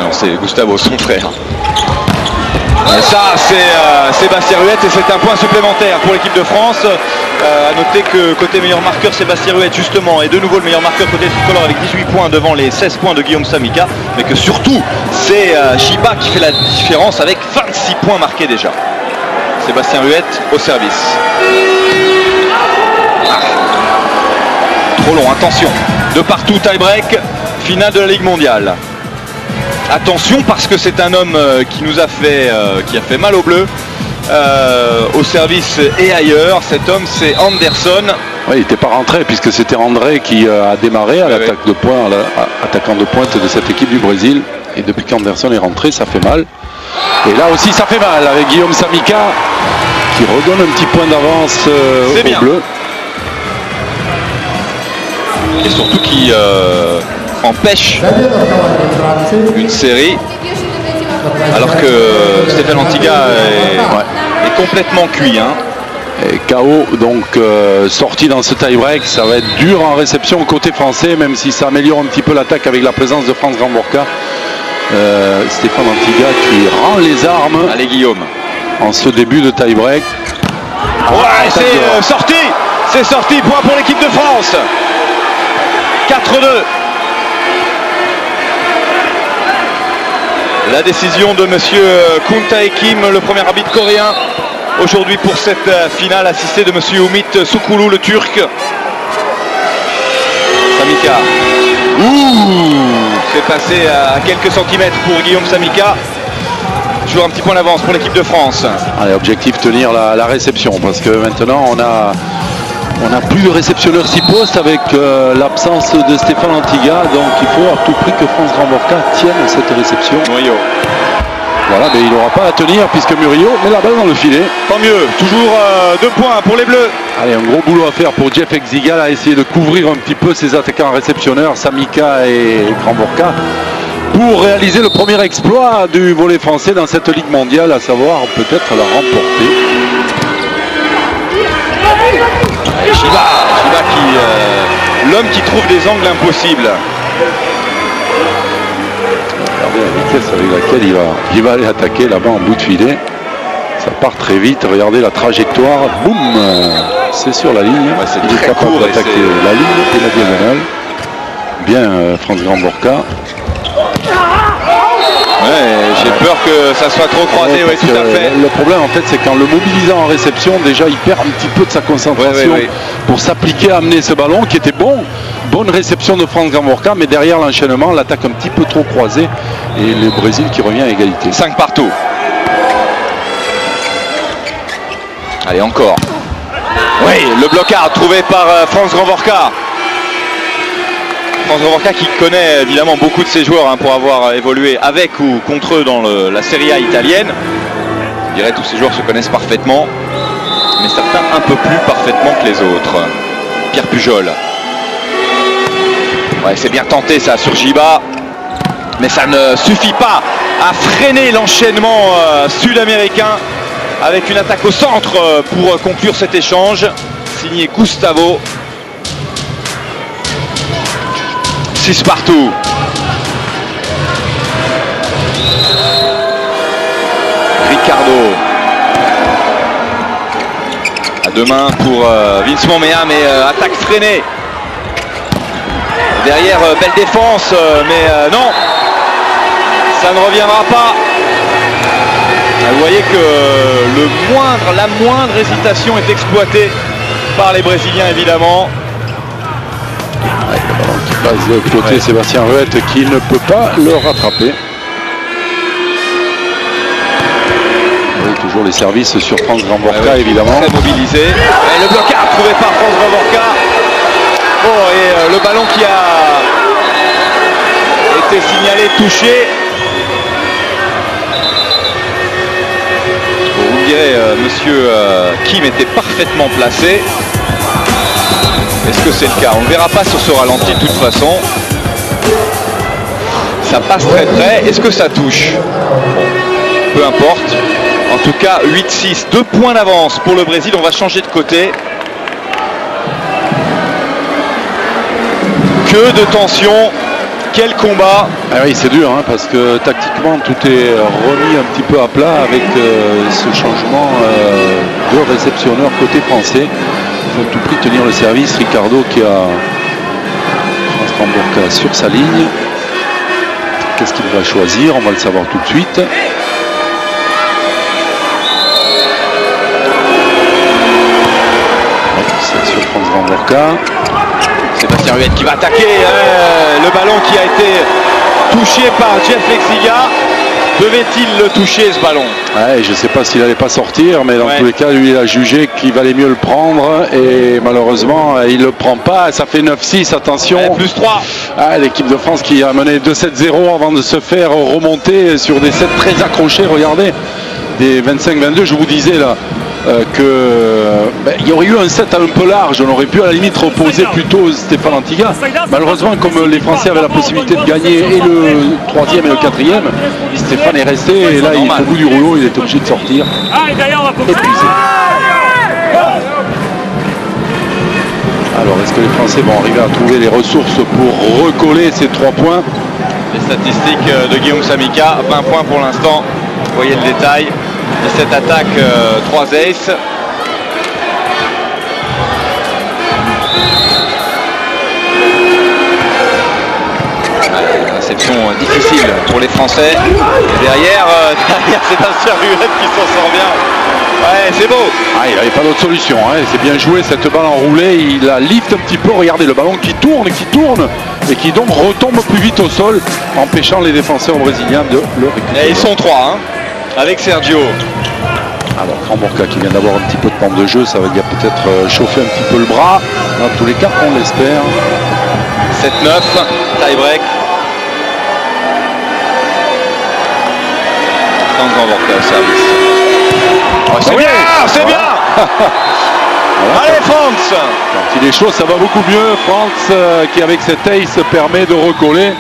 Alors c'est Gustavo, son frère. Et ça, c'est Sébastien Ruette et c'est un point supplémentaire pour l'équipe de France. À noter que côté meilleur marqueur, Sébastien Ruette justement est de nouveau le meilleur marqueur côté tricolore avec 18 points devant les 16 points de Guillaume Samika. Mais que surtout, c'est Giba qui fait la différence avec 26 points marqués déjà. Sébastien Ruette au service. Trop long, attention. De partout, tie-break, finale de la Ligue mondiale. Attention parce que c'est un homme qui nous a fait, qui a fait mal au bleu au service et ailleurs. Cet homme, c'est Anderson. Oui, il n'était pas rentré puisque c'était André qui a démarré à l'attaque de pointe, attaquant de pointe de cette équipe du Brésil. Et depuis qu'Anderson est rentré, ça fait mal. Et là aussi, ça fait mal avec Guillaume Samika qui redonne un petit point d'avance au bleu. Et surtout qui empêche une série alors que Stéphane Antiga est complètement cuit. Et KO, donc sorti dans ce tie-break, ça va être dur en réception côté français, même si ça améliore un petit peu l'attaque avec la présence de France Grand-Borca. Stéphane Antiga qui rend les armes. Allez Guillaume. En ce début de tie-break. Ouais, c'est sorti, point pour l'équipe de France. 4-2. La décision de monsieur Kuntae Kim, le premier arbitre coréen aujourd'hui pour cette finale, assisté de monsieur Umit Sukulu, le turc. Samika. C'est passé à quelques centimètres pour Guillaume Samika. Toujours un petit point d'avance pour l'équipe de France. Allez, objectif tenir la réception parce que maintenant on a plus de réceptionneur 6 postes avec l'absence de Stéphane Antiga, donc il faut à tout prix que France Grand-Borca tienne cette réception. Noyau. Voilà, mais il n'aura pas à tenir puisque Murillo met la balle dans le filet. Tant mieux, toujours 2 points pour les Bleus. Allez, un gros boulot à faire pour Jeff Exigal à essayer de couvrir un petit peu ses attaquants réceptionneurs, Samika et Gramborca, pour réaliser le premier exploit du volley français dans cette Ligue mondiale, à savoir peut-être la remporter. Chiba qui l'homme qui trouve des angles impossibles. Regardez la vitesse avec laquelle il va aller attaquer là-bas en bout de filet. Ça part très vite, regardez la trajectoire, boum, c'est sur la ligne. Ouais, il est capable d'attaquer la ligne et la diagonale. Bien Franz Gramborca. Ouais, j'ai peur que ça soit trop croisé, oui, tout à fait. Le problème en fait c'est qu'en le mobilisant en réception, déjà il perd un petit peu de sa concentration pour s'appliquer à amener ce ballon qui était bon. Bonne réception de Franz Gramborca, mais derrière l'enchaînement, l'attaque un petit peu trop croisée et le Brésil qui revient à égalité. 5 partout. Allez, encore. Oui, le blocard trouvé par Franz Gramborca. Franz Gramborca qui connaît évidemment beaucoup de ses joueurs pour avoir évolué avec ou contre eux dans la Serie A italienne. Je dirais tous ces joueurs se connaissent parfaitement, mais certains un peu plus parfaitement que les autres. Pierre Pujol. Ouais, c'est bien tenté ça sur Giba, mais ça ne suffit pas à freiner l'enchaînement sud-américain avec une attaque au centre pour conclure cet échange. Signé Gustavo. 6 partout. Ricardo. À deux mains pour Vince Momea, mais attaque freinée. Derrière, belle défense, mais non. Ça ne reviendra pas. Vous voyez que la moindre hésitation est exploitée par les Brésiliens, évidemment. Qui passe de côté Sébastien Ruette qui ne peut pas le rattraper. Toujours les services sur Franz Gramborca, évidemment. Très mobilisé. Et le blocage trouvé par Franz Gramborca. Oh, et le ballon qui a été signalé touché. Bon, vous me direz, monsieur Kim était parfaitement placé. Est-ce que c'est le cas? On ne verra pas sur ce ralenti de toute façon. Ça passe très près. Est-ce que ça touche? Peu importe. En tout cas, 8-6, 2 points d'avance pour le Brésil. On va changer de côté. Que de tension. Quel combat. Ah oui, c'est dur, parce que tactiquement, tout est remis un petit peu à plat avec ce changement de réceptionneur côté français. Il faut à tout prix tenir le service. Ricardo qui a Franz Gramborca sur sa ligne. Qu'est-ce qu'il va choisir? On va le savoir tout de suite. C'est sur Franz Gramborca. Sébastien Ruette qui va attaquer. Le ballon qui a été touché par Jeff Lexiga. Devait-il le toucher, ce ballon? Ouais, je ne sais pas s'il n'allait pas sortir, mais dans tous les cas, lui, il a jugé qu'il valait mieux le prendre. Et malheureusement, il ne le prend pas. Ça fait 9-6, attention. Ouais, plus 3. L'équipe de France qui a mené 2-7-0 avant de se faire remonter sur des sets très accrochés. Regardez, des 25-22, je vous disais là. Il y aurait eu un set un peu large, on aurait pu à la limite reposer plutôt Stéphane Antiga. Malheureusement, comme les Français avaient la possibilité de gagner et le 3e et le 4e, Stéphane est resté et là il est au bout du rouleau, il est obligé de sortir épuisé. Alors est-ce que les Français vont arriver à trouver les ressources pour recoller ces 3 points? Les statistiques de Guillaume Samika, 20 points pour l'instant, vous voyez le détail. 17 attaques, 3 aces. Réception difficile pour les Français. Et derrière Sébastien Ruette qui s'en sort bien. Ouais, c'est beau. Il n'avait pas d'autre solution. C'est bien joué cette balle enroulée. Il la lift un petit peu. Regardez le ballon qui tourne et qui donc retombe plus vite au sol, empêchant les défenseurs brésiliens de le récupérer. Et ils sont 3 avec Sergio. Alors Gramborca qui vient d'avoir un petit peu de temps de jeu, ça va dire peut-être chauffer un petit peu le bras. Dans tous les cas, on l'espère. 7-9, tie break. Franz Gomorka au service. Oh, c'est bien, c'est bien. Voilà. Allez Franz. Quand il est chaud, ça va beaucoup mieux. Franz qui avec cette ace permet de recoller.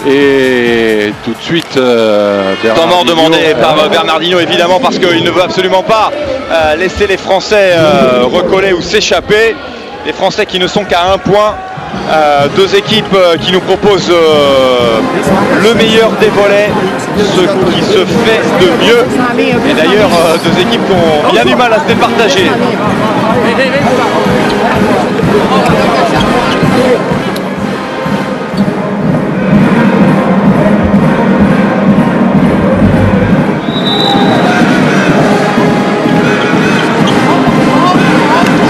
Et tout de suite, temps mort demandé par Bernardino, évidemment, parce qu'il ne veut absolument pas laisser les Français recoller ou s'échapper. Les Français qui ne sont qu'à 1 point. Deux équipes qui nous proposent le meilleur des volets, ce qui se fait de mieux. Et d'ailleurs, deux équipes qui ont bien du mal à se départager.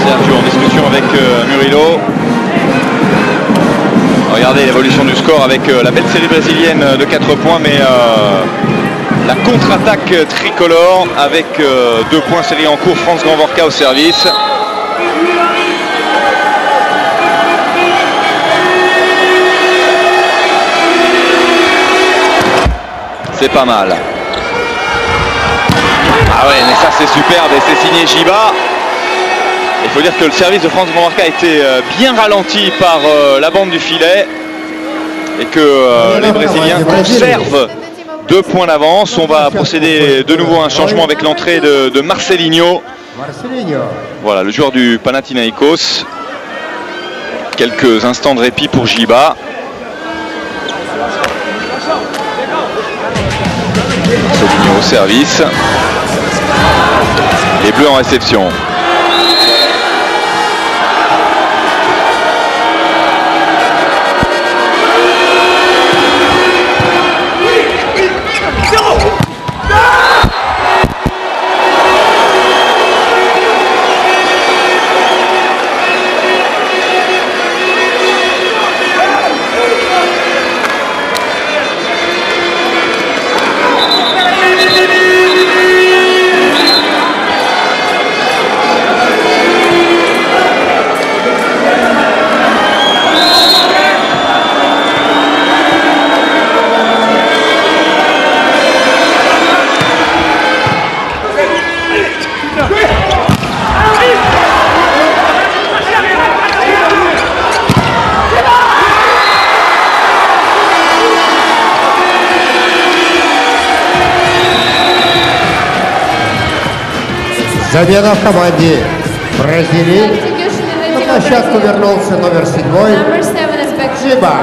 Sergio en discussion avec Murillo. Regardez l'évolution du score avec la belle série brésilienne de 4 points, mais la contre-attaque tricolore avec 2 points série en cours, Franz Gomorka au service. C'est pas mal. Ah ouais, mais ça c'est superbe et c'est signé Giba. Il faut dire que le service de Franz Gomorka a été bien ralenti par la bande du filet et que les Brésiliens conservent 2 points d'avance. On va procéder de nouveau à un changement avec l'entrée de Marcelinho. Voilà, le joueur du Panathinaikos. Quelques instants de répit pour Giba. Marcelinho au service. Les Bleus en réception. Замена в команде Бразилии. На площадку вернулся номер 7 Giba.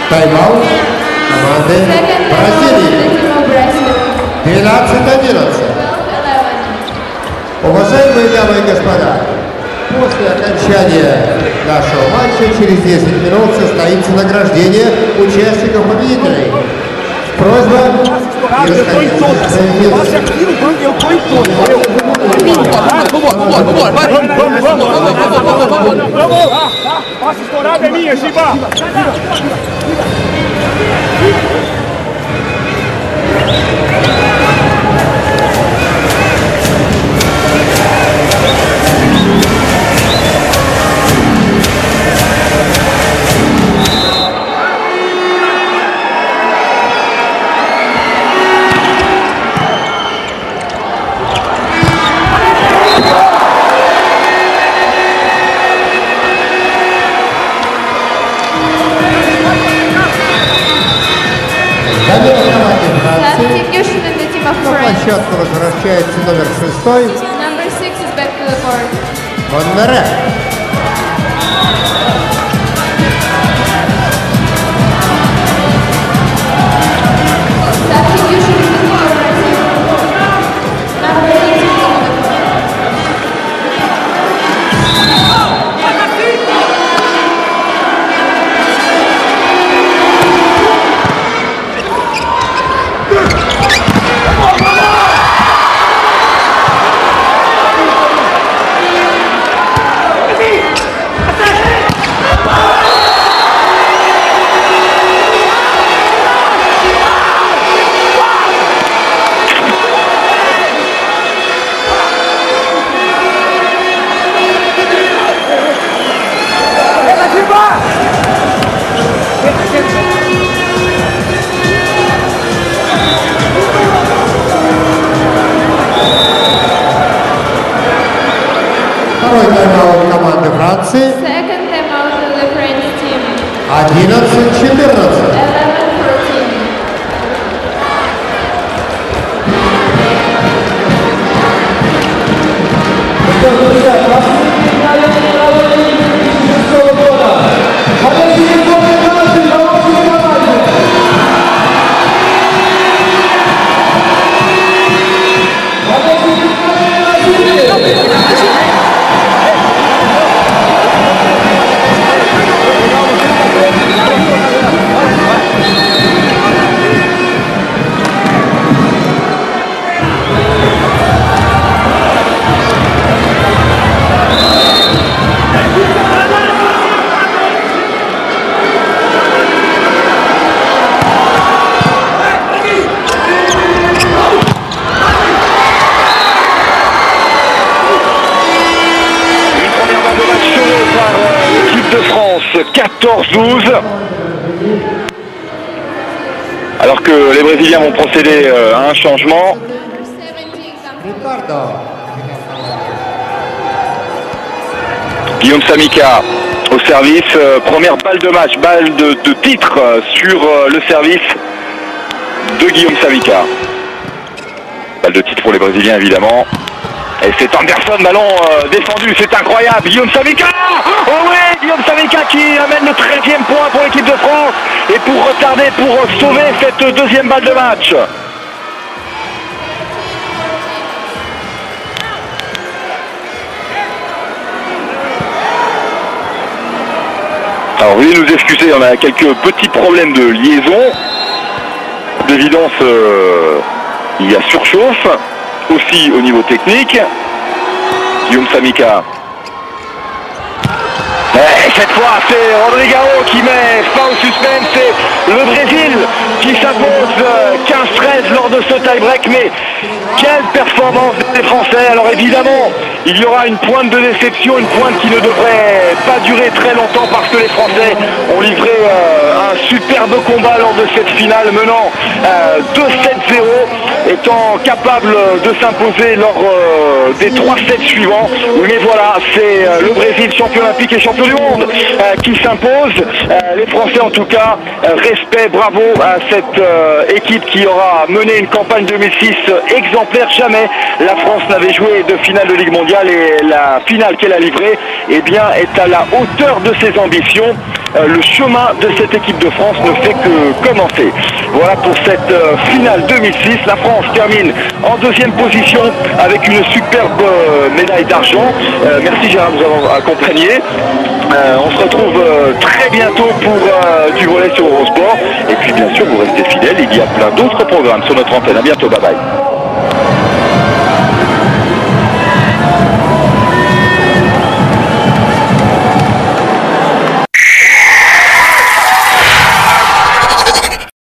Тайм-аут команды Бразилии. 12-11. Уважаемые дамы и господа, после окончания нашего матча через 10 минут состоится награждение участников победителей. Просьба не расходиться в свои места. Passa estourada é minha, Giba! площадку возвращается номер 6. Number 6 is back to the court. Моннере. Substitution is the court. Number 6 is on the court. Второй тайм-аут команды Франции. Second time out of the French team. 11-14. 11-14. De France, 14-12. Alors que les Brésiliens vont procéder à un changement. Number 17 comes Ricardo. Guillaume Samika au service, première balle de match, balle de titre sur le service de Guillaume Samika. Balle de titre pour les Brésiliens évidemment. Et c'est Anderson, ballon défendu, c'est incroyable. Guillaume Samika, oh oui, Guillaume Samika qui amène le 13e point pour l'équipe de France. Et pour retarder, pour sauver cette deuxième balle de match. Alors veuillez nous excuser, on a quelques petits problèmes de liaison. D'évidence, il y a surchauffe, aussi au niveau technique. Guillaume Samika. Et cette fois, c'est Rodrigao qui met fin au suspense. C'est le Brésil qui s'impose 15-13 lors de ce tie-break. Mais quelle performance des Français! Alors évidemment, il y aura une pointe de déception, une pointe qui ne devrait pas durer très longtemps parce que les Français ont livré un superbe combat lors de cette finale, menant 2-7-0, étant capable de s'imposer lors des 3 sets suivants. Mais voilà, c'est le Brésil, champion olympique et champion du monde, qui s'impose. Les Français en tout cas, respect, bravo à cette équipe qui aura mené une campagne 2006 exemplaire. Jamais la France n'avait joué de finale de Ligue mondiale et la finale qu'elle a livrée eh bien, est à la hauteur de ses ambitions. Le chemin de cette équipe de France ne fait que commencer. Voilà pour cette finale 2006. La France termine en 2e position avec une superbe médaille d'argent. Merci Gérard de nous avoir accompagnés. On se retrouve très bientôt pour du volley sur Eurosport. Et puis bien sûr, vous restez fidèles. Il y a plein d'autres programmes sur notre antenne. À bientôt. Bye bye.